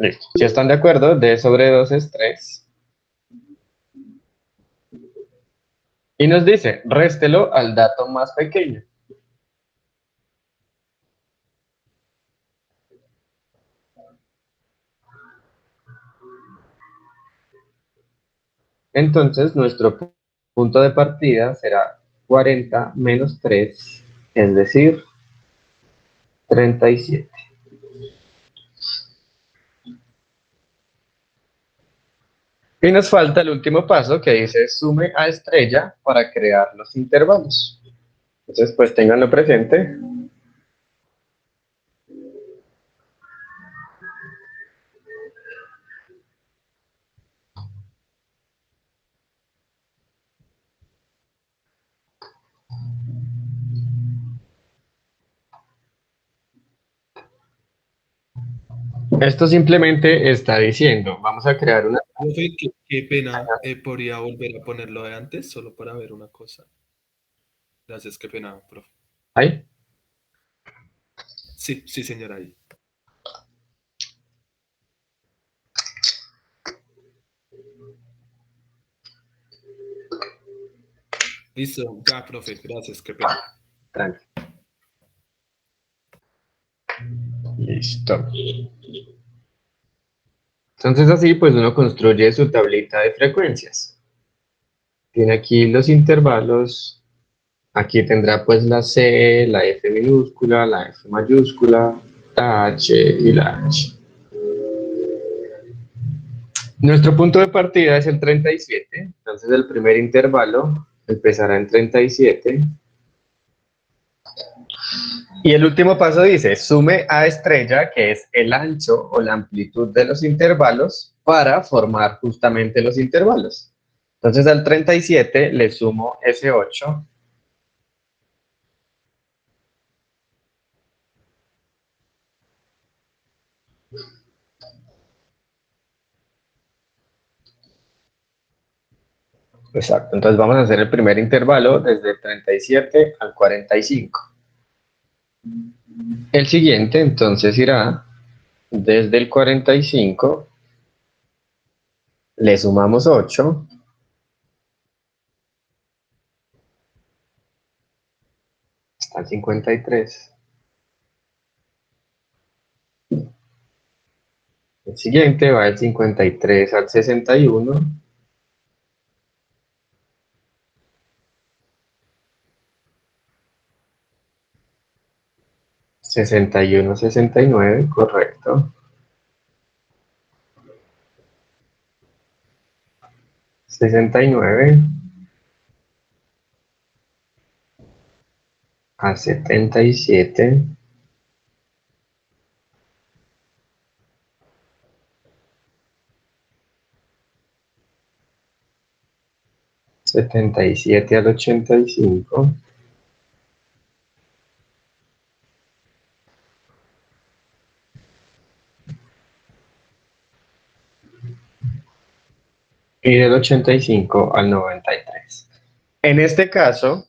Listo. Si están de acuerdo, D sobre 2 es 3. Y nos dice, réstelo al dato más pequeño. Entonces, nuestro punto de partida será 40 menos 3, es decir, 37. Y nos falta el último paso que dice sume a estrella para crear los intervalos. Entonces, pues ténganlo presente. Esto simplemente está diciendo, vamos a crear una... Profe, qué pena, ¿podría volver a ponerlo de antes solo para ver una cosa? Gracias, qué pena, profe. ¿Ahí? Sí, sí, señora, ahí. Listo, ya, profe, gracias, qué pena. Tranqui. Listo. Entonces así pues uno construye su tablita de frecuencias. Tiene aquí los intervalos, aquí tendrá pues la C, la F minúscula, la F mayúscula, la H y la H. Nuestro punto de partida es el 37, entonces el primer intervalo empezará en 37. Y el último paso dice, sume a estrella, que es el ancho o la amplitud de los intervalos, para formar justamente los intervalos. Entonces al 37 le sumo ese 8. Exacto, entonces vamos a hacer el primer intervalo desde el 37 al 45. El siguiente entonces irá desde el 45, le sumamos 8, hasta el 53. El siguiente va del 53 al 61. 61, 69, correcto. 69 a 77. 77 al 85. Y del 85 al 93. En este caso,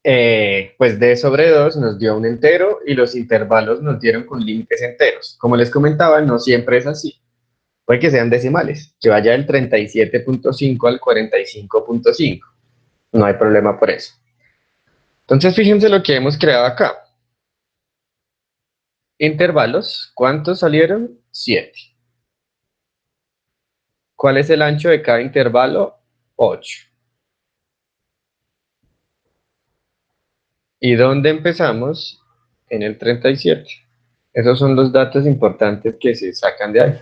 pues d sobre 2 nos dio un entero y los intervalos nos dieron con límites enteros. Como les comentaba, no siempre es así. Puede que sean decimales, que vaya del 37.5 al 45.5. No hay problema por eso. Entonces, fíjense lo que hemos creado acá. Intervalos, ¿cuántos salieron? 7. ¿Cuál es el ancho de cada intervalo? 8. ¿Y dónde empezamos? En el 37. Esos son los datos importantes que se sacan de ahí.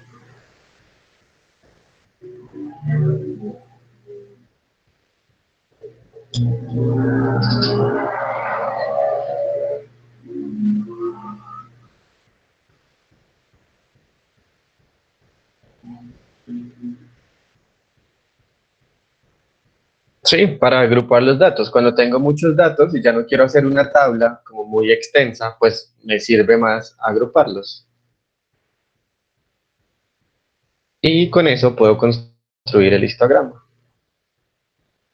Sí, para agrupar los datos. Cuando tengo muchos datos y ya no quiero hacer una tabla como muy extensa, pues me sirve más agruparlos. Y con eso puedo construir el histograma.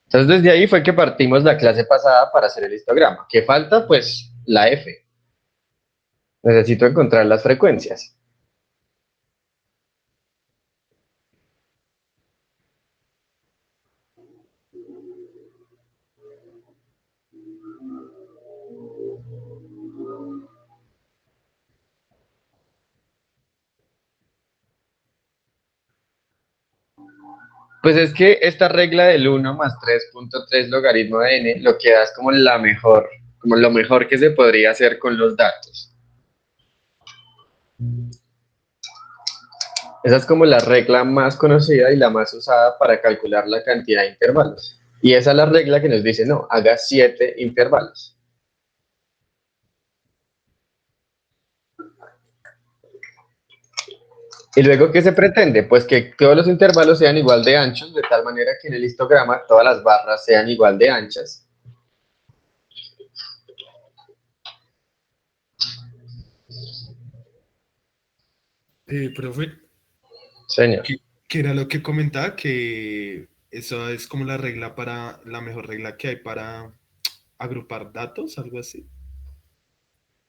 Entonces desde ahí fue que partimos la clase pasada para hacer el histograma. ¿Qué falta? Pues la F. Necesito encontrar las frecuencias. Pues es que esta regla del 1 más 3.3 logaritmo de n lo que da es como la mejor, como lo mejor que se podría hacer con los datos. Esa es como la regla más conocida y la más usada para calcular la cantidad de intervalos. Y esa es la regla que nos dice, no, haga 7 intervalos. ¿Y luego qué se pretende? Pues que todos los intervalos sean igual de anchos, de tal manera que en el histograma todas las barras sean igual de anchas. Profe, Señor. ¿qué era lo que comentaba? Que eso es como la regla para, la mejor regla que hay para agrupar datos, algo así.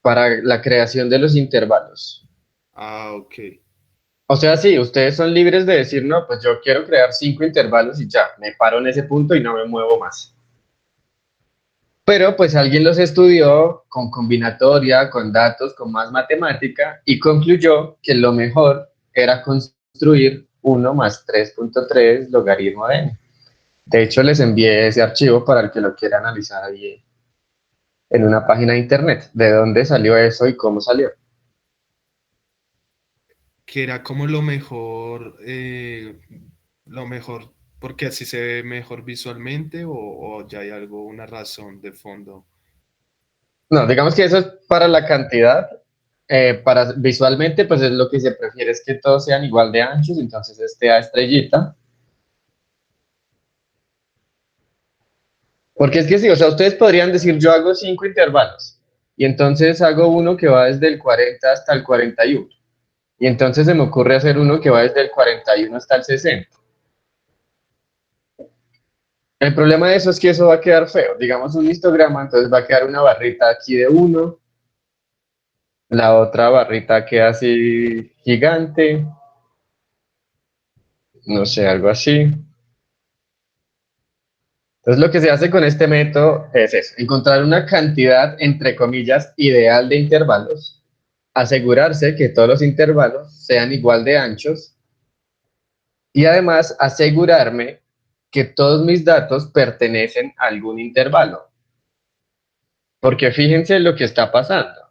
Para la creación de los intervalos. Ah, ok. O sea, sí, ustedes son libres de decir, no, pues yo quiero crear 5 intervalos y ya, me paro en ese punto y no me muevo más. Pero pues alguien los estudió con combinatoria, con datos, con más matemática y concluyó que lo mejor era construir 1 más 3.3 logaritmo de n. De hecho, les envié ese archivo para el que lo quiera analizar ahí en una página de internet. ¿De dónde salió eso y cómo salió? Que era como lo mejor, porque así se ve mejor visualmente o ya hay algo, una razón de fondo. No, digamos que eso es para la cantidad. Para visualmente, pues es lo que se prefiere, es que todos sean igual de anchos, entonces este A estrellita. Porque es que sí, o sea, ustedes podrían decir, yo hago 5 intervalos, y entonces hago uno que va desde el 40 hasta el 41, y entonces se me ocurre hacer uno que va desde el 41 hasta el 60. El problema de eso es que eso va a quedar feo. Digamos un histograma, entonces va a quedar una barrita aquí de 1, la otra barrita queda así gigante, no sé, algo así. Entonces lo que se hace con este método es eso, encontrar una cantidad, entre comillas, ideal de intervalos, asegurarse que todos los intervalos sean igual de anchos y además asegurarme que todos mis datos pertenecen a algún intervalo. Porque fíjense lo que está pasando.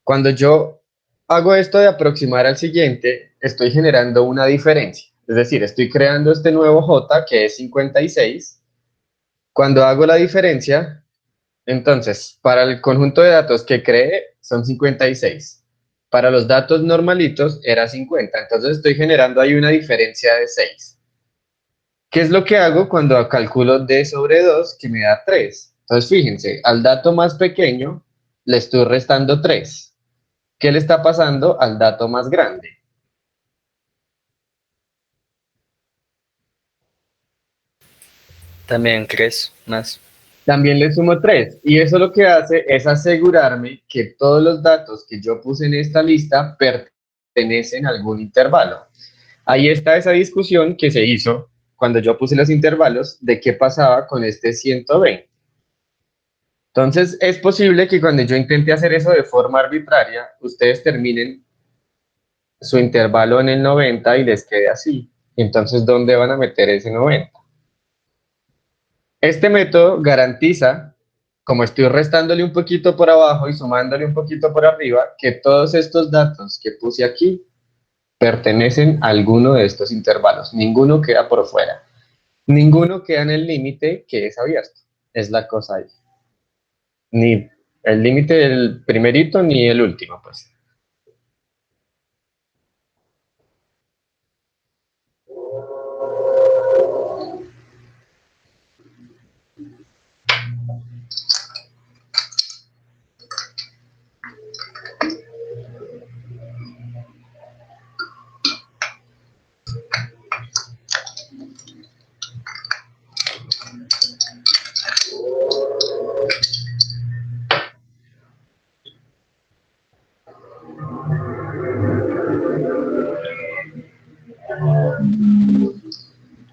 Cuando yo hago esto de aproximar al siguiente, estoy generando una diferencia. Es decir, estoy creando este nuevo J que es 56. Cuando hago la diferencia, entonces, para el conjunto de datos que creé son 56. Para los datos normalitos era 50. Entonces estoy generando ahí una diferencia de 6. ¿Qué es lo que hago cuando calculo d sobre 2 que me da 3? Entonces fíjense, al dato más pequeño le estoy restando 3. ¿Qué le está pasando al dato más grande? También crees más. También le sumo 3. Y eso lo que hace es asegurarme que todos los datos que yo puse en esta lista pertenecen a algún intervalo. Ahí está esa discusión que se hizo cuando yo puse los intervalos de qué pasaba con este 120. Entonces, es posible que cuando yo intente hacer eso de forma arbitraria, ustedes terminen su intervalo en el 90 y les quede así. Entonces, ¿dónde van a meter ese 90? Este método garantiza, como estoy restándole un poquito por abajo y sumándole un poquito por arriba, que todos estos datos que puse aquí pertenecen a alguno de estos intervalos. Ninguno queda por fuera. Ninguno queda en el límite que es abierto. Es la cosa ahí. Ni el límite del primerito ni el último, pues.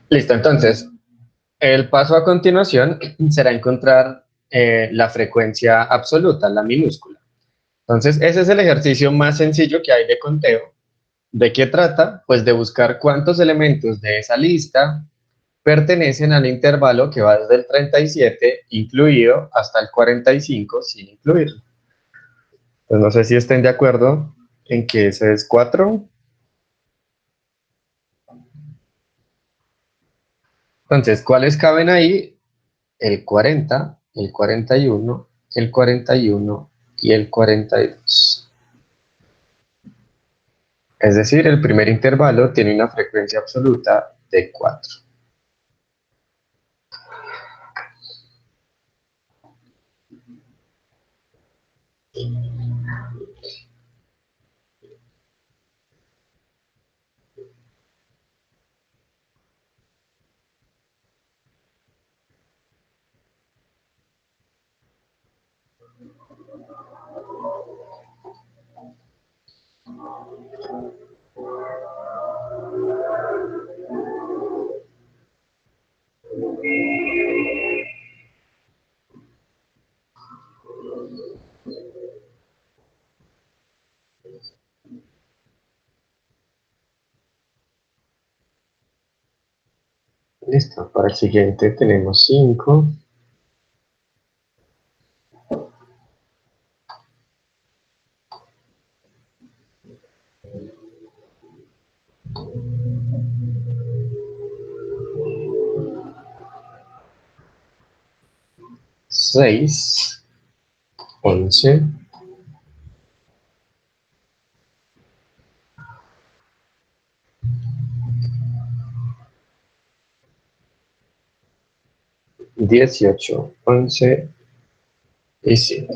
Listo, entonces, el paso a continuación será encontrar la frecuencia absoluta, la minúscula. Entonces, ese es el ejercicio más sencillo que hay de conteo. ¿De qué trata? Pues de buscar cuántos elementos de esa lista pertenecen al intervalo que va desde el 37 incluido hasta el 45 sin incluirlo. Pues no sé si estén de acuerdo en que ese es 4. Entonces, ¿cuáles caben ahí? El 40, el 41, el 41 y el 42. Es decir, el primer intervalo tiene una frecuencia absoluta de 4. Listo, para el siguiente tenemos 5. Seis, 11, 18, 11 y 5.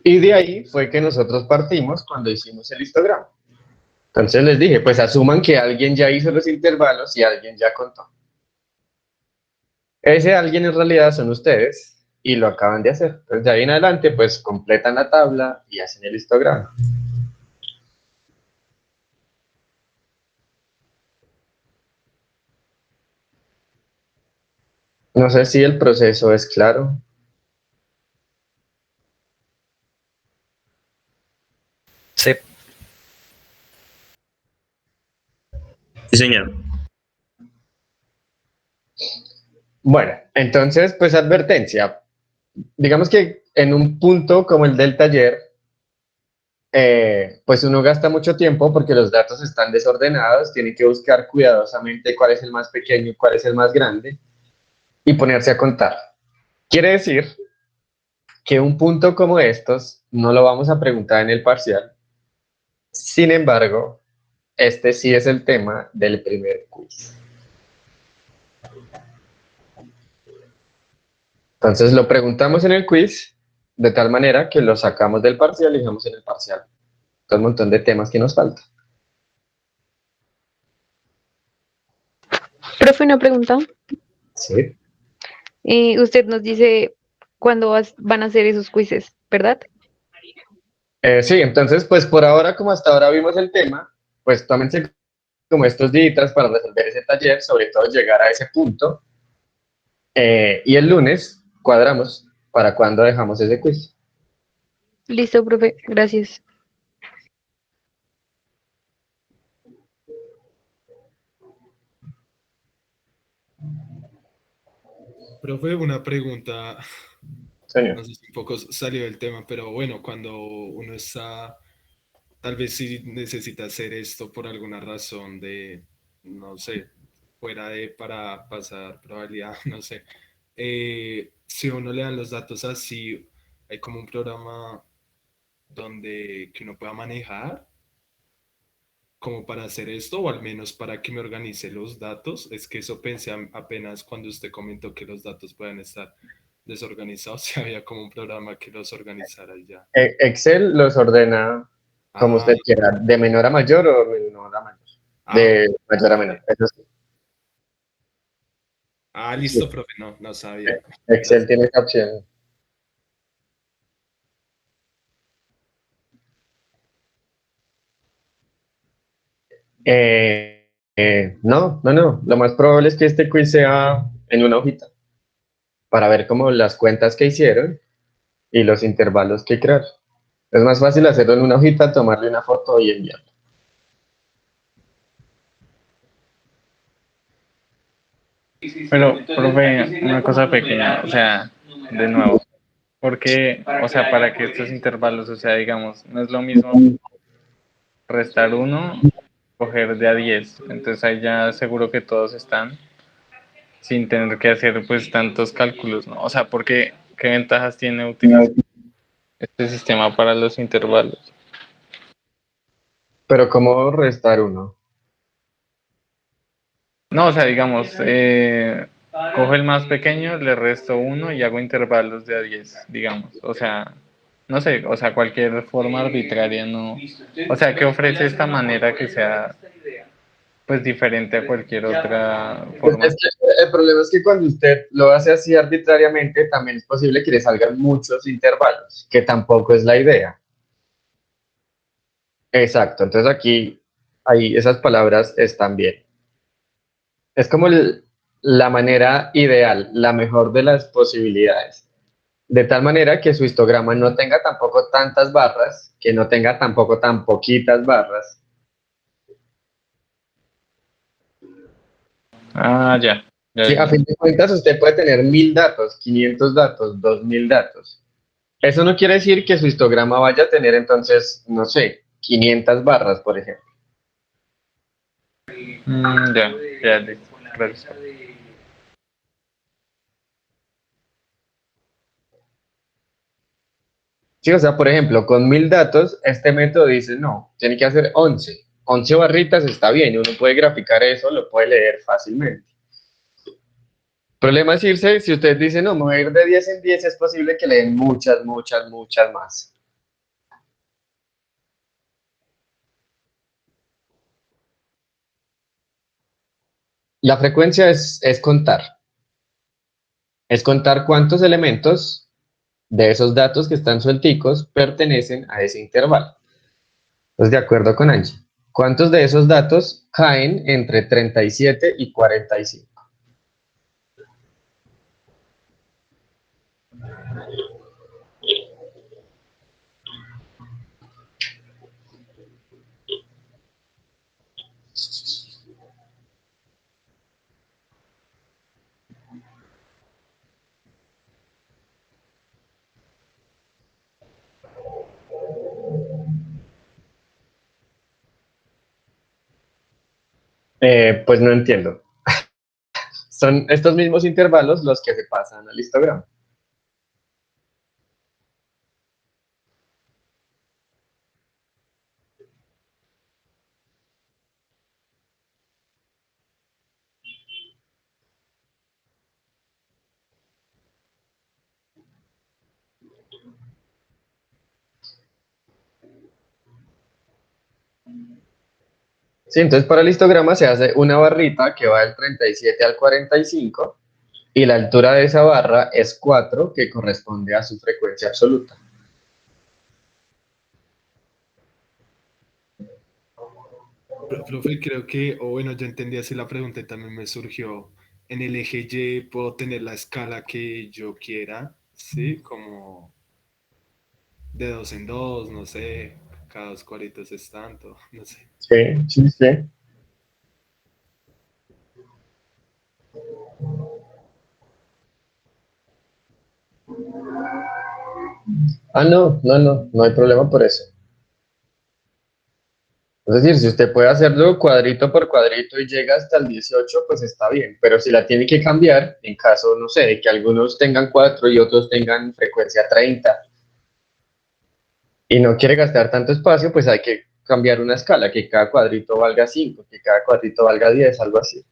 Y de ahí fue que nosotros partimos cuando hicimos el histograma. Entonces les dije, pues asuman que alguien ya hizo los intervalos y alguien ya contó. Ese alguien en realidad son ustedes y lo acaban de hacer. Entonces de ahí en adelante pues completan la tabla y hacen el histograma. No sé si el proceso es claro. Sí. Sí, señor. Bueno, entonces, pues advertencia. Digamos que en un punto como el del taller, pues uno gasta mucho tiempo porque los datos están desordenados, tiene que buscar cuidadosamente cuál es el más pequeño y cuál es el más grande y ponerse a contar. Quiere decir que un punto como estos no lo vamos a preguntar en el parcial. Sin embargo, este sí es el tema del primer quiz. Entonces lo preguntamos en el quiz de tal manera que lo sacamos del parcial y dejamos en el parcial. Todo un montón de temas que nos faltan. Profe, una pregunta. Sí. Usted nos dice cuándo van a hacer esos quizzes, ¿verdad? Sí, entonces, pues por ahora, como hasta ahora vimos el tema, pues tómense como estos días para resolver ese taller, sobre todo llegar a ese punto. Y el lunes cuadramos para cuándo dejamos ese quiz. Listo, profe, gracias. Profe, una pregunta, Señor. no sé si un poco salió del tema, pero bueno, cuando uno está, tal vez si necesita hacer esto por alguna razón de, no sé, fuera de para pasar probabilidad, no sé, si a uno le dan los datos así, hay como un programa donde que uno pueda manejar como para hacer esto, o al menos para que me organice los datos. Es que eso pensé apenas cuando usted comentó que los datos puedan estar desorganizados, si había como un programa que los organizara y ya. Excel los ordena como Ah, usted quiera, de menor a mayor o menor a mayor. ok. De mayor a menor, eso sí. Sí. Listo, profe, no, no sabía. Excel Gracias. tiene esa opción. No. Lo más probable es que este quiz sea en una hojita para ver como las cuentas que hicieron y los intervalos que crearon. Es más fácil hacerlo en una hojita, tomarle una foto y enviarlo. Pero, profe, una cosa pequeña, o sea, de nuevo, porque, o sea, para que estos intervalos, o sea, digamos, no es lo mismo restar uno, coger de a 10, entonces ahí ya seguro que todos están sin tener que hacer pues tantos cálculos, ¿no? O sea, porque, ¿qué ventajas tiene utilizar este sistema para los intervalos? Pero ¿cómo restar uno? No, o sea, digamos, cojo el más pequeño, le resto uno y hago intervalos de a 10, digamos. O sea, no sé, o sea, cualquier forma arbitraria, no. O sea, ¿qué ofrece esta manera que sea pues diferente a cualquier otra Pues forma? es que el problema es que cuando usted lo hace así arbitrariamente, también es posible que le salgan muchos intervalos, que tampoco es la idea. Exacto, entonces aquí, ahí esas palabras están bien. Es como la manera ideal, la mejor de las posibilidades. De tal manera que su histograma no tenga tampoco tantas barras, que no tenga tampoco tan poquitas barras. Ah, ya, ya, Sí, a ya. fin de cuentas usted puede tener 1000 datos, 500 datos, 2000 datos. Eso no quiere decir que su histograma vaya a tener entonces, no sé, 500 barras, por ejemplo. Ya, ya, listo. Gracias. Sí, o sea, por ejemplo, con 1000 datos, este método dice, no, tiene que hacer 11. 11 barritas está bien, uno puede graficar eso, lo puede leer fácilmente. El problema es irse, si usted dice, no, me voy a ir de 10 en 10, es posible que le den muchas más. La frecuencia es contar cuántos elementos de esos datos que están suelticos pertenecen a ese intervalo. Entonces, de acuerdo con Angie, ¿cuántos de esos datos caen entre 37 y 45? Pues no entiendo. Son estos mismos intervalos los que se pasan al histograma. Sí, entonces para el histograma se hace una barrita que va del 37 al 45 y la altura de esa barra es 4, que corresponde a su frecuencia absoluta. Profe, creo que, o bueno, yo entendí así la pregunta y también me surgió. En el eje Y puedo tener la escala que yo quiera, ¿sí? Como de dos en dos, no sé, cada dos cuadritos es tanto, no sé. Sí, sí, sí. Ah, no hay problema por eso. Es decir, si usted puede hacerlo cuadrito por cuadrito y llega hasta el 18, pues está bien, pero si la tiene que cambiar, en caso, no sé, de que algunos tengan 4 y otros tengan frecuencia 30 y no quiere gastar tanto espacio, pues hay que cambiar una escala, que cada cuadrito valga 5, que cada cuadrito valga 10, algo así.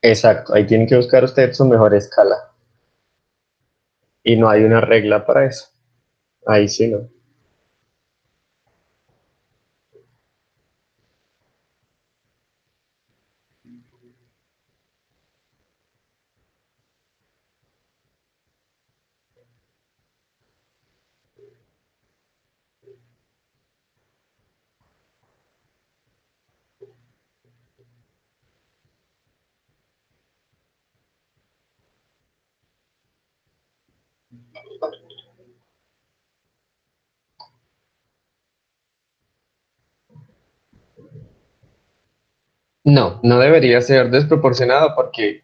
Exacto, ahí tiene que buscar usted su mejor escala y no hay una regla para eso. Ahí sí no. No, no debería ser desproporcionado porque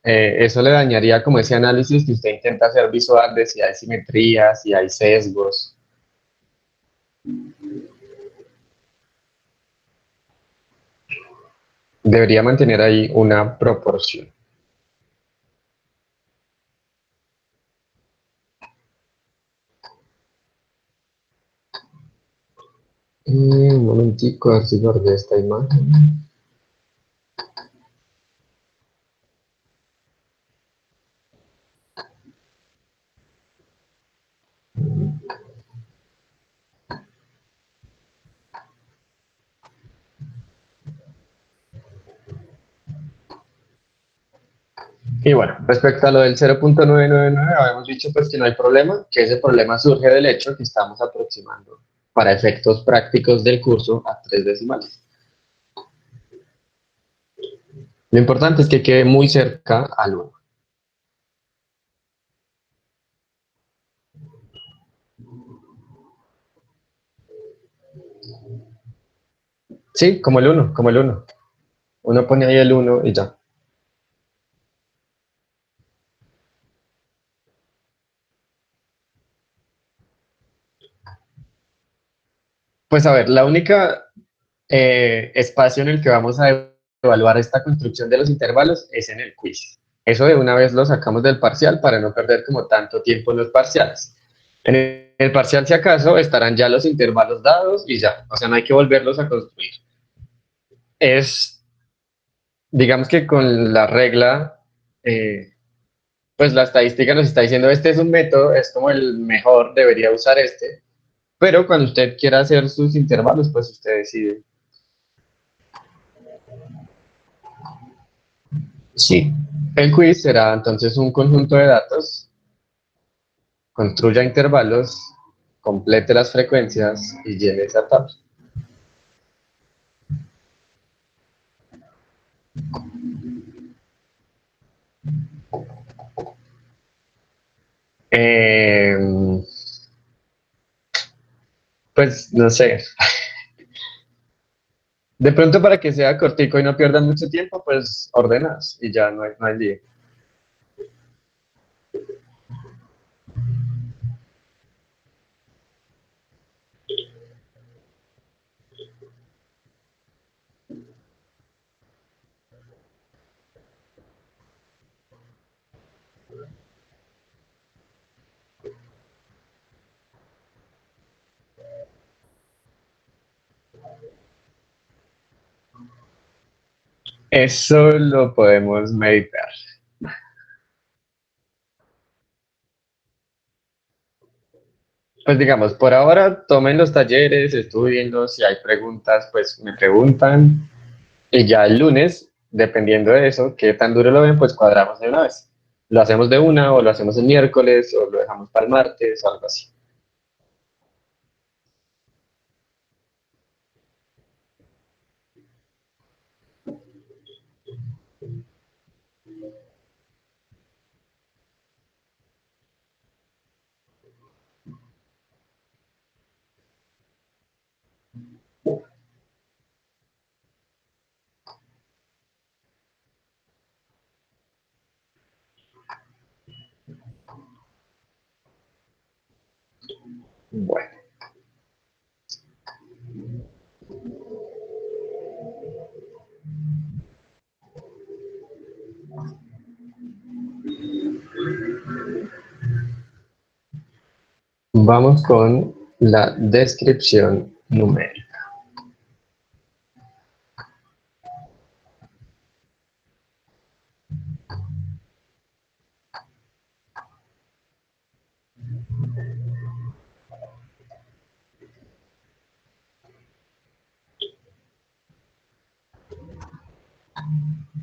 eso le dañaría como ese análisis que usted intenta hacer visual de si hay simetrías, si hay sesgos. Debería mantener ahí una proporción. Un momentico, a ver si guardé esta imagen. Y bueno, respecto a lo del 0.999, habíamos dicho pues que no hay problema, que ese problema surge del hecho que estamos aproximando para efectos prácticos del curso a 3 decimales. Lo importante es que quede muy cerca al 1. Sí, como el 1, como el 1. Uno pone ahí el 1 y ya. Pues a ver, la única espacio en el que vamos a evaluar esta construcción de los intervalos es en el quiz. Eso de una vez lo sacamos del parcial para no perder como tanto tiempo en los parciales. En el parcial, si acaso, estarán ya los intervalos dados y ya. O sea, no hay que volverlos a construir. Es, digamos que con la regla, pues la estadística nos está diciendo, este es un método, es como el mejor, debería usar este. Pero cuando usted quiera hacer sus intervalos, pues usted decide. Sí. El quiz será entonces un conjunto de datos, construya intervalos, complete las frecuencias y llene esa tabla. Eh, pues no sé. De pronto para que sea cortico y no pierdan mucho tiempo, pues ordenas y ya no hay lío. Eso lo podemos meditar. Pues digamos, por ahora tomen los talleres, estudienlos, si hay preguntas, pues me preguntan. Y ya el lunes, dependiendo de eso, qué tan duro lo ven, pues cuadramos de una vez. Lo hacemos de una, o lo hacemos el miércoles, o lo dejamos para el martes, o algo así. Bueno, vamos con la descripción numérica.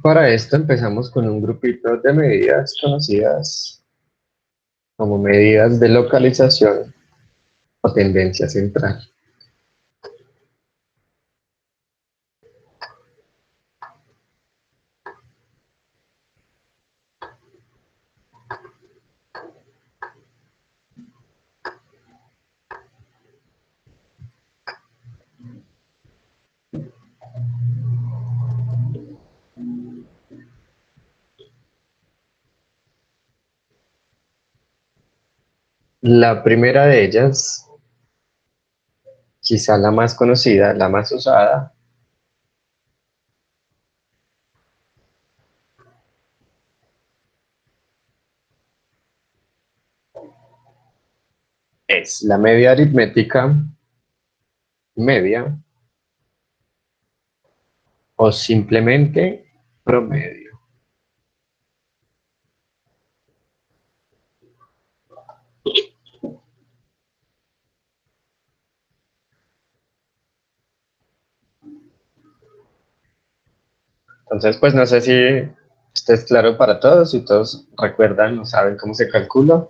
Para esto empezamos con un grupito de medidas conocidas como medidas de localización o tendencia central. La primera de ellas, quizá la más conocida, la más usada, es la media aritmética media o simplemente promedio. Entonces, pues no sé si esto es claro para todos, si todos recuerdan o saben cómo se calcula.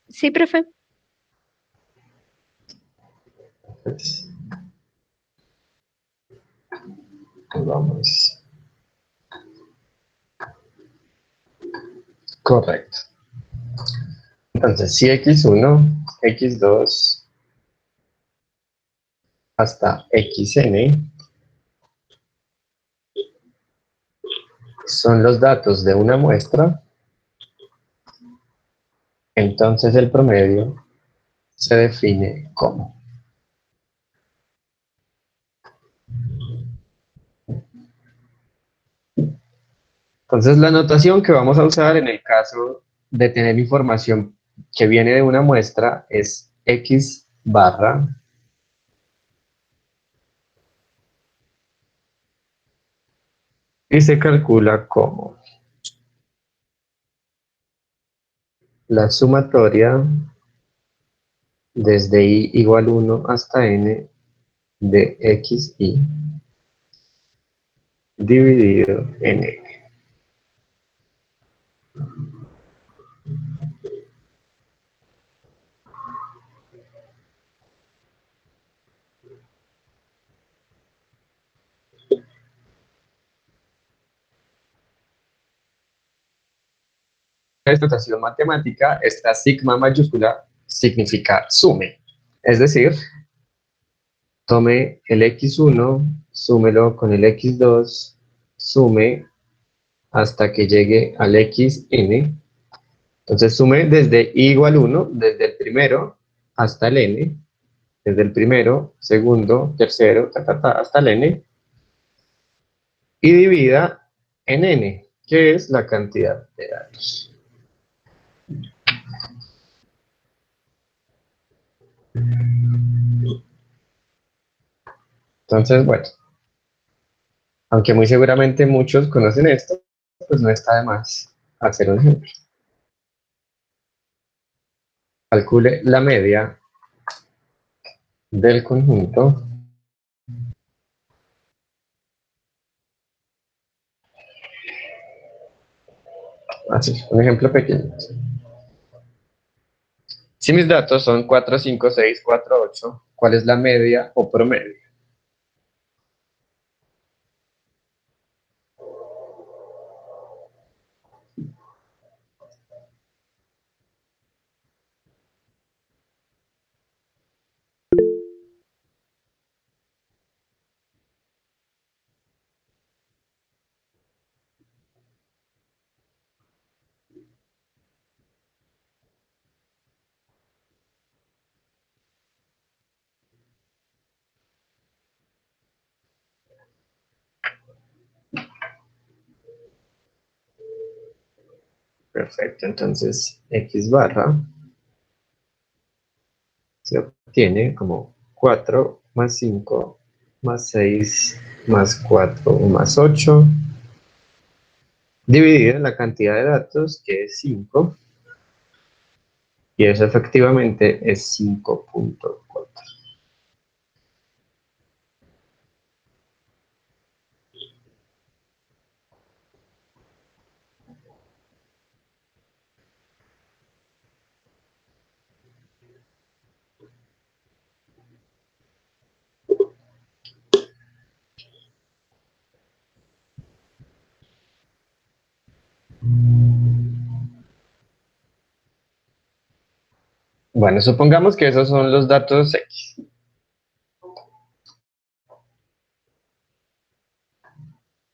Sí, profe. Pues, vamos. Correcto. Entonces, si x1, x2 hasta xn son los datos de una muestra, entonces el promedio se define como entonces la notación que vamos a usar en el caso de tener información que viene de una muestra es x barra y se calcula como la sumatoria desde i igual 1 hasta n de xi dividido en n. Esta notación matemática, esta sigma mayúscula significa sume. Es decir, tome el x1, súmelo con el x2, sume hasta que llegue al xn. Entonces sume desde i igual 1, desde el primero hasta el n, desde el primero, segundo, tercero, hasta el n, y divida en n, que es la cantidad de datos. Entonces, bueno, aunque muy seguramente muchos conocen esto, pues no está de más hacer un ejemplo. Calcule la media del conjunto así, un ejemplo pequeño. Si mis datos son 4, 5, 6, 4, 8, ¿cuál es la media o promedio? Perfecto, entonces x barra se obtiene como 4 más 5 más 6 más 4 más 8 dividido en la cantidad de datos que es 5 y eso efectivamente es 5.4. Bueno, supongamos que esos son los datos X.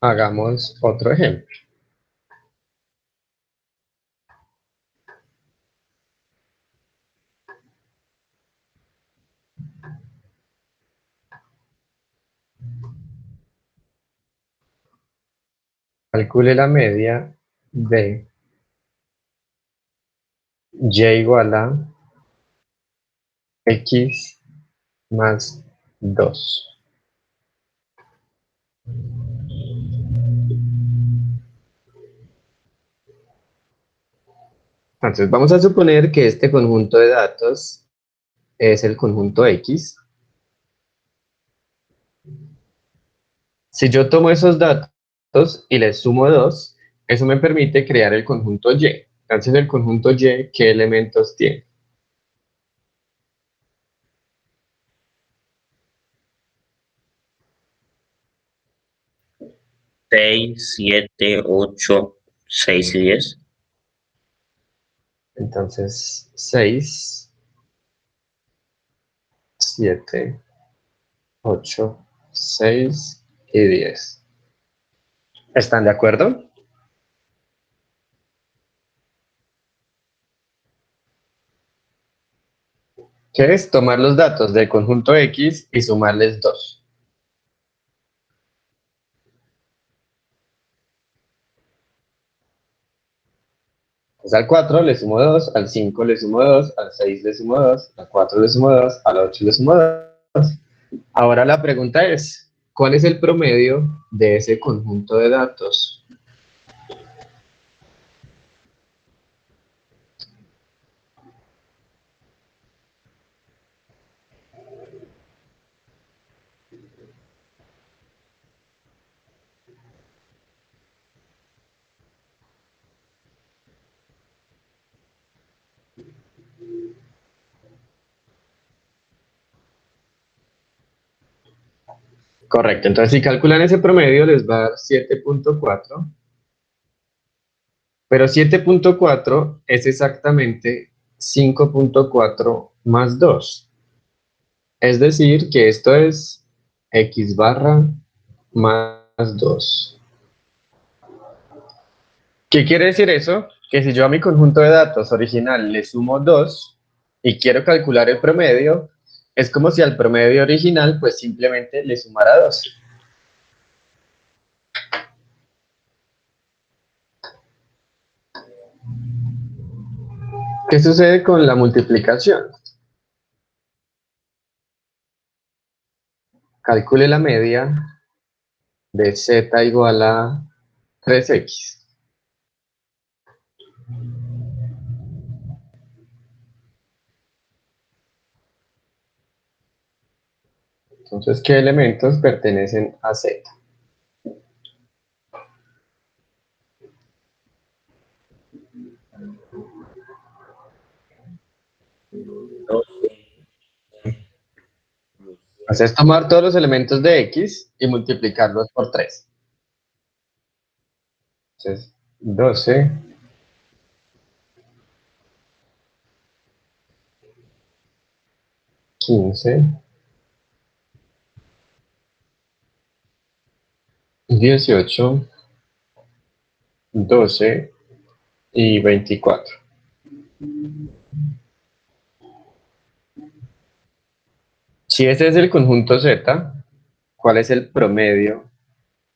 Hagamos otro ejemplo. Calcule la media de y igual a x más 2. Entonces vamos a suponer que este conjunto de datos es el conjunto X. Si yo tomo esos datos y les sumo 2, eso me permite crear el conjunto Y. Entonces el conjunto Y, ¿qué elementos tiene? 6, 7, 8, 6 y 10. Entonces 6, 7, 8, 6 y 10. ¿Están de acuerdo? ¿Qué es? Tomar los datos del conjunto X y sumarles 2. Entonces al 4 le sumo 2, al 5 le sumo 2, al 6 le sumo 2, al 4 le sumo 2, al 8 le sumo 2. Ahora la pregunta es, ¿cuál es el promedio de ese conjunto de datos? Correcto, entonces si calculan ese promedio les va a dar 7.4, pero 7.4 es exactamente 5.4 más 2. Es decir, que esto es x barra más 2. ¿Qué quiere decir eso? Que si yo a mi conjunto de datos original le sumo 2 y quiero calcular el promedio, es como si al promedio original pues simplemente le sumara 2. ¿Qué sucede con la multiplicación? calcule la media de z igual a 3x. Entonces, ¿qué elementos pertenecen a z? Haces tomar todos los elementos de x y multiplicarlos por 3. Entonces, 12 15 18 12 y 24. Si ese es el conjunto Z, ¿cuál es el promedio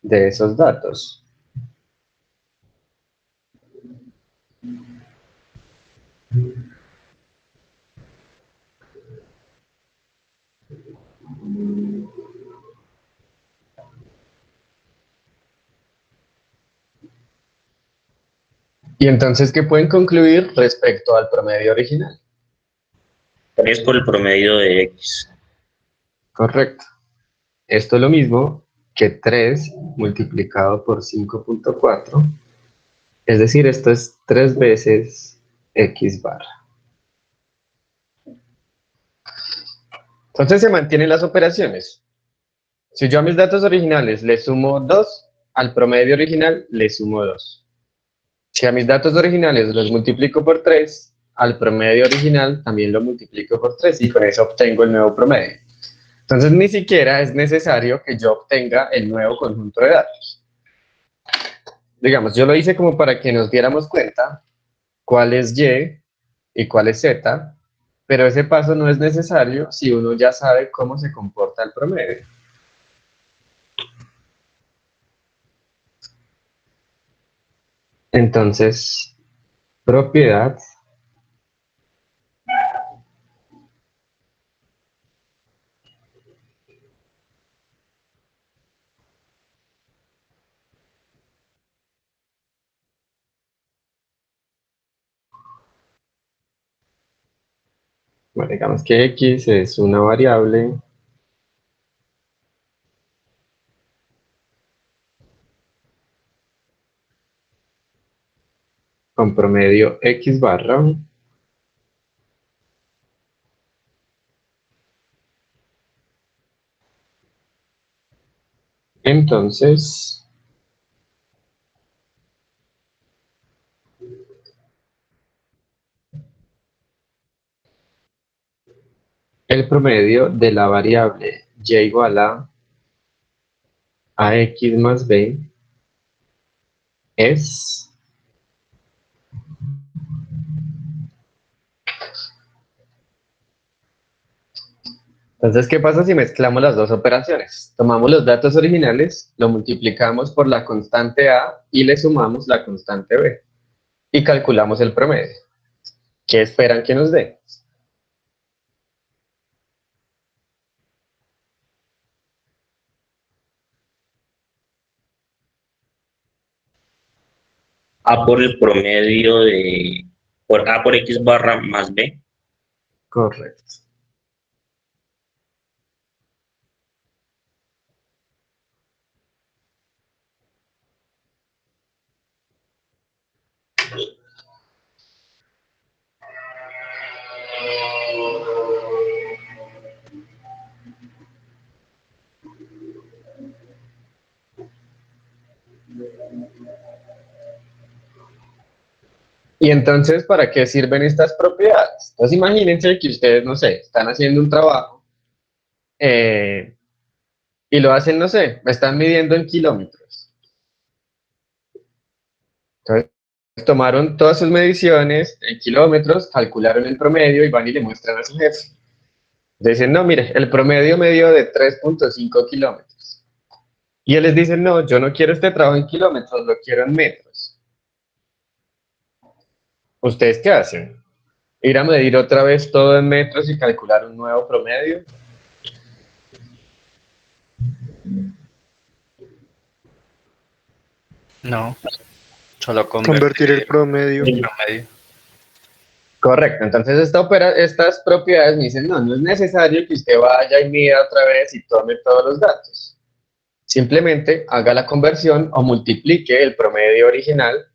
de esos datos? Y entonces, ¿qué pueden concluir respecto al promedio original? 3 por el promedio de X. Correcto. Esto es lo mismo que 3 multiplicado por 5.4. Es decir, esto es 3 veces X barra. Entonces se mantienen las operaciones. Si yo a mis datos originales le sumo 2, al promedio original le sumo 2. Si a mis datos originales los multiplico por 3, al promedio original también lo multiplico por 3 y con eso obtengo el nuevo promedio. Entonces ni siquiera es necesario que yo obtenga el nuevo conjunto de datos. Digamos, yo lo hice como para que nos diéramos cuenta cuál es Y y cuál es Z, pero ese paso no es necesario si uno ya sabe cómo se comporta el promedio. Entonces, propiedad bueno, digamos que X es una variable con promedio X barra. Entonces, el promedio de la variable y igual a x más b es entonces, ¿qué pasa si mezclamos las dos operaciones? Tomamos los datos originales, lo multiplicamos por la constante a y le sumamos la constante b y calculamos el promedio. ¿Qué esperan que nos dé? A por el promedio de por A por X barra más B. Correcto. Y entonces, ¿para qué sirven estas propiedades? Entonces, imagínense que ustedes, no sé, están haciendo un trabajo y lo hacen, no sé, están midiendo en kilómetros. Entonces, tomaron todas sus mediciones en kilómetros, calcularon el promedio y van y le muestran a su jefe. Dicen, no, mire, el promedio medio de 3.5 kilómetros. Y él les dice, no, yo no quiero este trabajo en kilómetros, lo quiero en metros. ¿Ustedes qué hacen? ¿Ir a medir otra vez todo en metros y calcular un nuevo promedio? No, solo Convertir el promedio. el promedio. Correcto, entonces estas propiedades me dicen, no es necesario que usted vaya y mida otra vez y tome todos los datos. Simplemente haga la conversión o multiplique el promedio original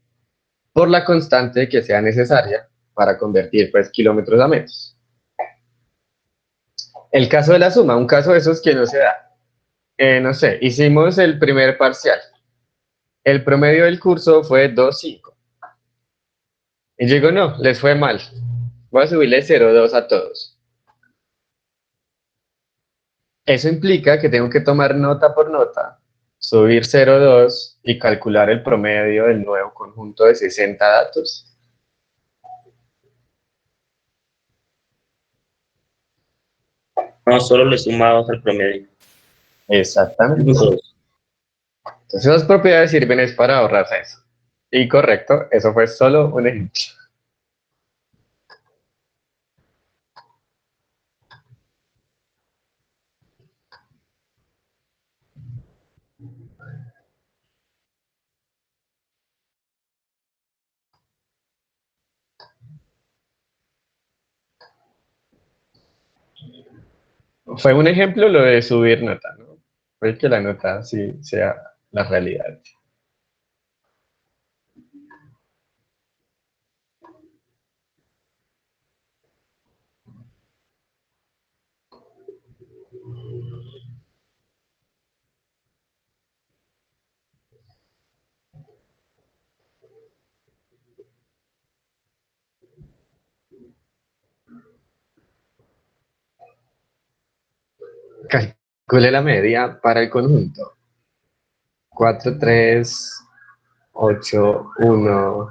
por la constante que sea necesaria para convertir pues kilómetros a metros. El caso de la suma, un caso de esos que no se da. No sé, hicimos el primer parcial. El promedio del curso fue 2.5. Y yo digo, no, les fue mal. Voy a subirle 0.2 a todos. Eso implica que tengo que tomar nota por nota, subir 0.2 y calcular el promedio del nuevo conjunto de 60 datos. No, solo le sumamos al promedio. Exactamente. Todos. Entonces esas propiedades sirven es para ahorrarse eso. Y correcto, eso fue solo un ejemplo. Fue un ejemplo lo de subir nota, ¿no? Puede que la nota sí sea la realidad. Calcule la media para el conjunto. 4, 3, 8, 1,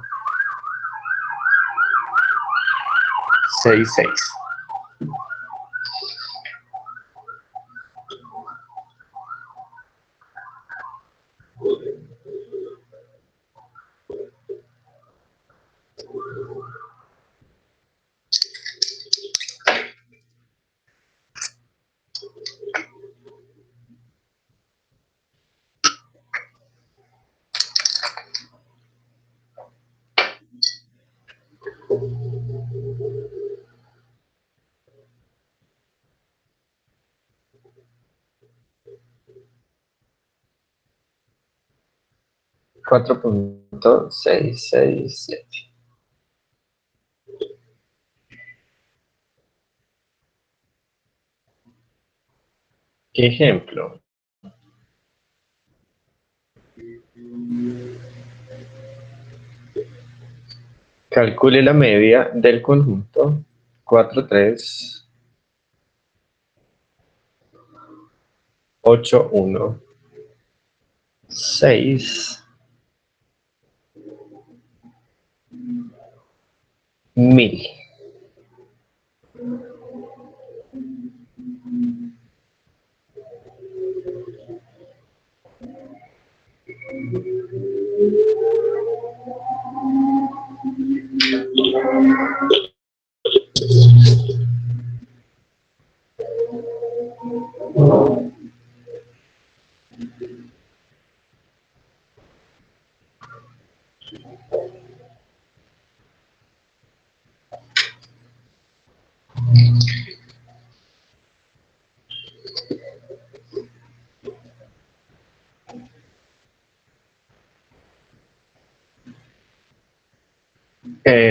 6, 6. Cuatro punto seis seis siete. Ejemplo. Calcule la media del conjunto 4, 3, 8, 1, 6, 1000.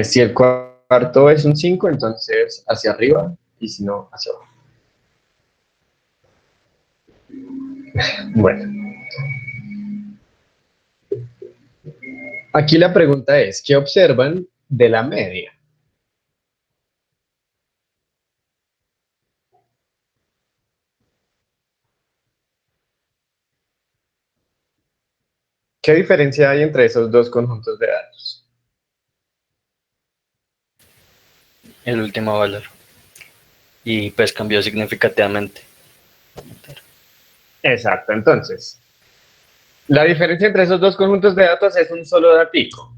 Si el cuarto es un 5, entonces hacia arriba, y si no, hacia abajo. Bueno. Aquí la pregunta es, ¿qué observan de la media? ¿Qué diferencia hay entre esos dos conjuntos de datos? El último valor. Y pues cambió significativamente. Exacto, entonces, la diferencia entre esos dos conjuntos de datos es un solo datico,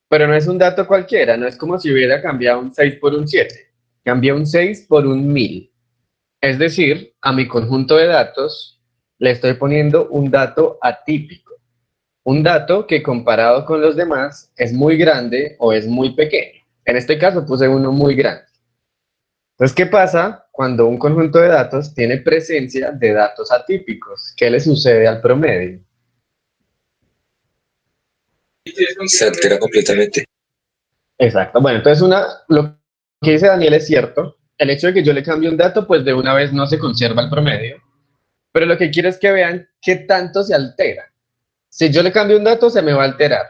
pero no es un dato cualquiera, no es como si hubiera cambiado un 6 por un 7, cambió un 6 por un 1000. Es decir, a mi conjunto de datos le estoy poniendo un dato atípico. un dato que comparado con los demás es muy grande o es muy pequeño. En este caso puse uno muy grande. Entonces, ¿qué pasa cuando un conjunto de datos tiene presencia de datos atípicos? ¿Qué le sucede al promedio? Se altera completamente. Exacto. Bueno, entonces lo que dice Daniel es cierto. El hecho de que yo le cambie un dato, pues de una vez no se conserva el promedio. Pero lo que quiero es que vean qué tanto se altera. Si yo le cambio un dato, se me va a alterar.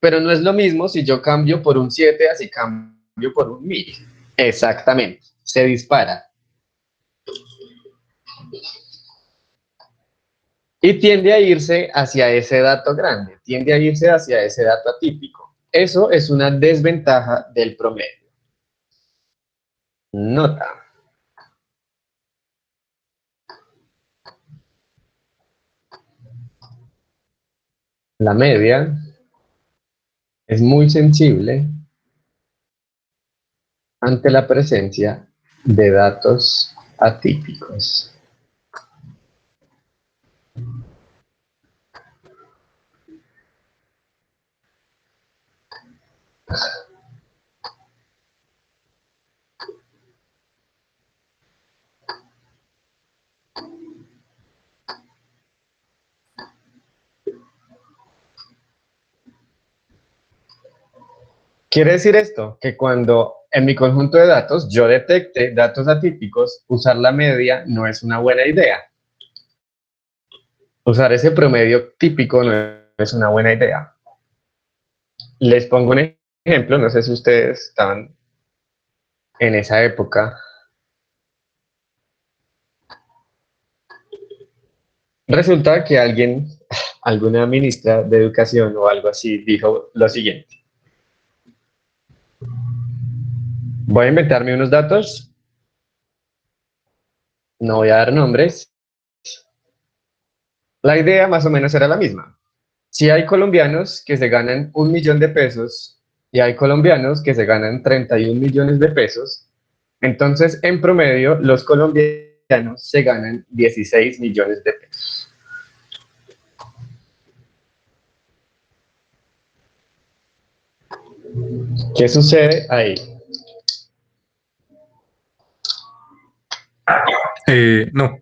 Pero no es lo mismo si yo cambio por un 7 así cambio por un 1000. Exactamente. Se dispara. Y tiende a irse hacia ese dato grande, tiende a irse hacia ese dato atípico. Eso es una desventaja del promedio. Nota. La media es muy sensible ante la presencia de datos atípicos. Quiere decir esto, que cuando en mi conjunto de datos yo detecte datos atípicos, usar la media no es una buena idea. Usar ese promedio típico no es una buena idea. Les pongo un ejemplo, no sé si ustedes estaban en esa época. Resulta que alguna ministra de educación o algo así, dijo lo siguiente. Voy a inventarme unos datos. No voy a dar nombres. La idea más o menos era la misma. Si hay colombianos que se ganan 1 millón de pesos y hay colombianos que se ganan 31 millones de pesos, entonces en promedio los colombianos se ganan 16 millones de pesos. ¿Qué sucede ahí? No.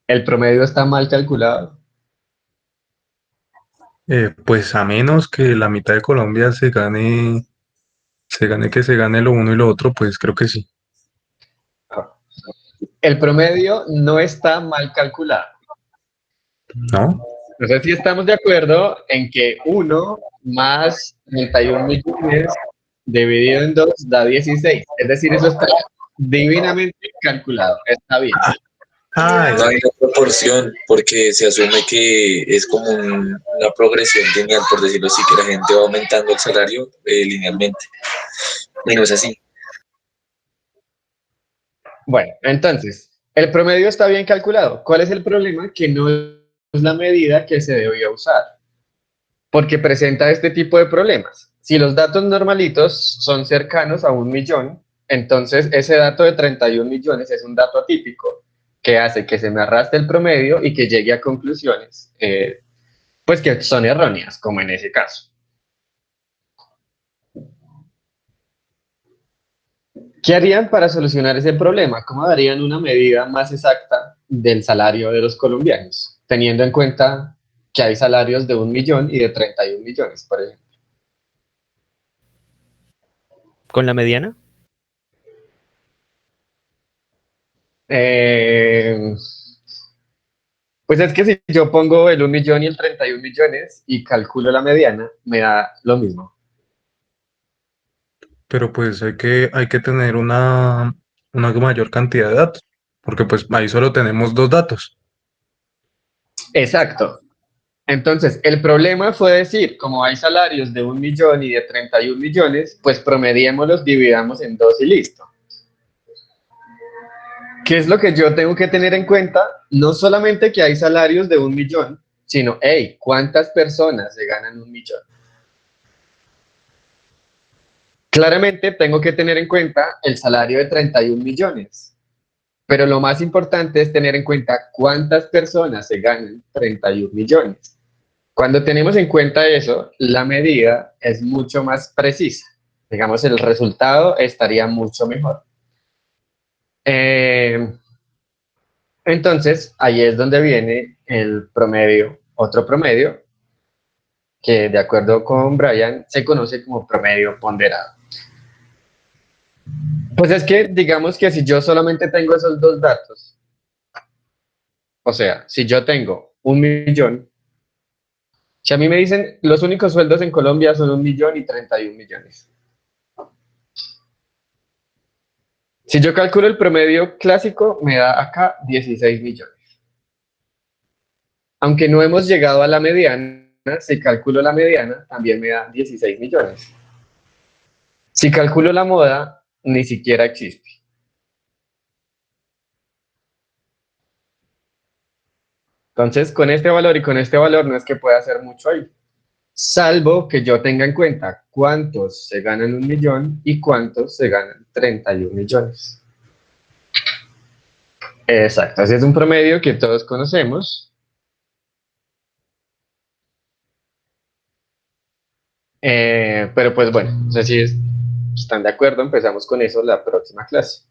¿El promedio está mal calculado? Pues a menos que la mitad de Colombia se gane lo uno y lo otro, pues creo que sí. El promedio no está mal calculado. ¿No? No sé si estamos de acuerdo en que 1 más 31 millones dividido en 2 da 16. Es decir, eso está divinamente calculado. Está bien. No hay una proporción porque se asume que es como una progresión lineal, por decirlo así, que la gente va aumentando el salario linealmente. Y no es así. Bueno, entonces, el promedio está bien calculado. ¿Cuál es el problema? Que no es la medida que se debió usar, porque presenta este tipo de problemas. Si los datos normalitos son cercanos a 1 millón, entonces ese dato de 31 millones es un dato atípico que hace que se me arrastre el promedio y que llegue a conclusiones pues que son erróneas, como en ese caso. ¿Qué harían para solucionar ese problema? ¿Cómo darían una medida más exacta del salario de los colombianos, teniendo en cuenta que hay salarios de 1 millón y de 31 millones, por ejemplo? ¿Con la mediana? Pues es que si yo pongo el 1 millón y el 31 millones y calculo la mediana, me da lo mismo. Pero pues hay que tener una mayor cantidad de datos, porque pues ahí solo tenemos 2 datos. Exacto. Entonces, el problema fue decir, como hay salarios de 1 millón y de 31 millones, pues promediémoslos, dividamos en 2 y listo. ¿Qué es lo que yo tengo que tener en cuenta? No solamente que hay salarios de 1 millón, sino, hey, ¿cuántas personas se ganan 1 millón? Claramente tengo que tener en cuenta el salario de 31 millones, pero lo más importante es tener en cuenta cuántas personas se ganan 31 millones. Cuando tenemos en cuenta eso, la medida es mucho más precisa. Digamos, el resultado estaría mucho mejor. Entonces, ahí es donde viene el promedio, otro promedio, que de acuerdo con Brian se conoce como promedio ponderado. Pues es que digamos que si yo solamente tengo esos dos datos, o sea, si yo tengo 1 millón, si a mí me dicen los únicos sueldos en Colombia son 1 millón y 31 millones. Si yo calculo el promedio clásico, me da acá 16 millones. Aunque no hemos llegado a la mediana, si calculo la mediana, también me da 16 millones. Si calculo la moda, ni siquiera existe. Entonces, con este valor y con este valor no es que pueda hacer mucho ahí. Salvo que yo tenga en cuenta cuántos se ganan 1 millón y cuántos se ganan 31 millones. Exacto, así es un promedio que todos conocemos. Pero pues bueno, no sé si están de acuerdo, empezamos con eso la próxima clase.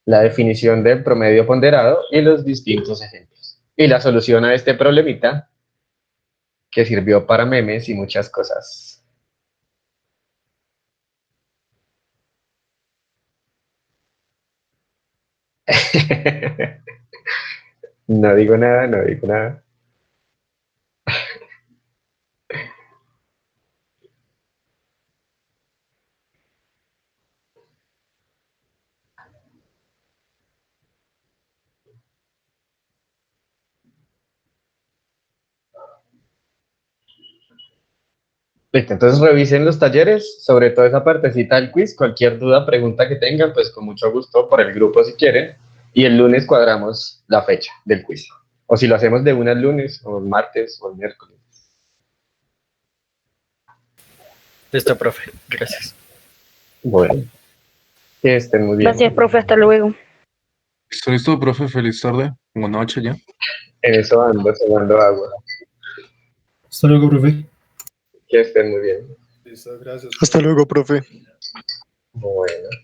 La definición del promedio ponderado y los distintos ejemplos. Y la solución a este problemita que sirvió para memes y muchas cosas. No digo nada, no digo nada. Listo, entonces revisen los talleres, sobre todo esa partecita del quiz. Cualquier duda, pregunta que tengan, pues con mucho gusto por el grupo si quieren. Y el lunes cuadramos la fecha del quiz. O si lo hacemos de una el lunes, o el martes, o el miércoles. Listo, profe. Gracias. Bueno, que estén muy bien. Gracias, profe. Hasta luego. Listo, profe. Feliz tarde. Buenas noches ya. En eso ando, tomando agua. Hasta luego, profe. Que estén muy bien. Listo, gracias. Hasta luego, profe. Bueno.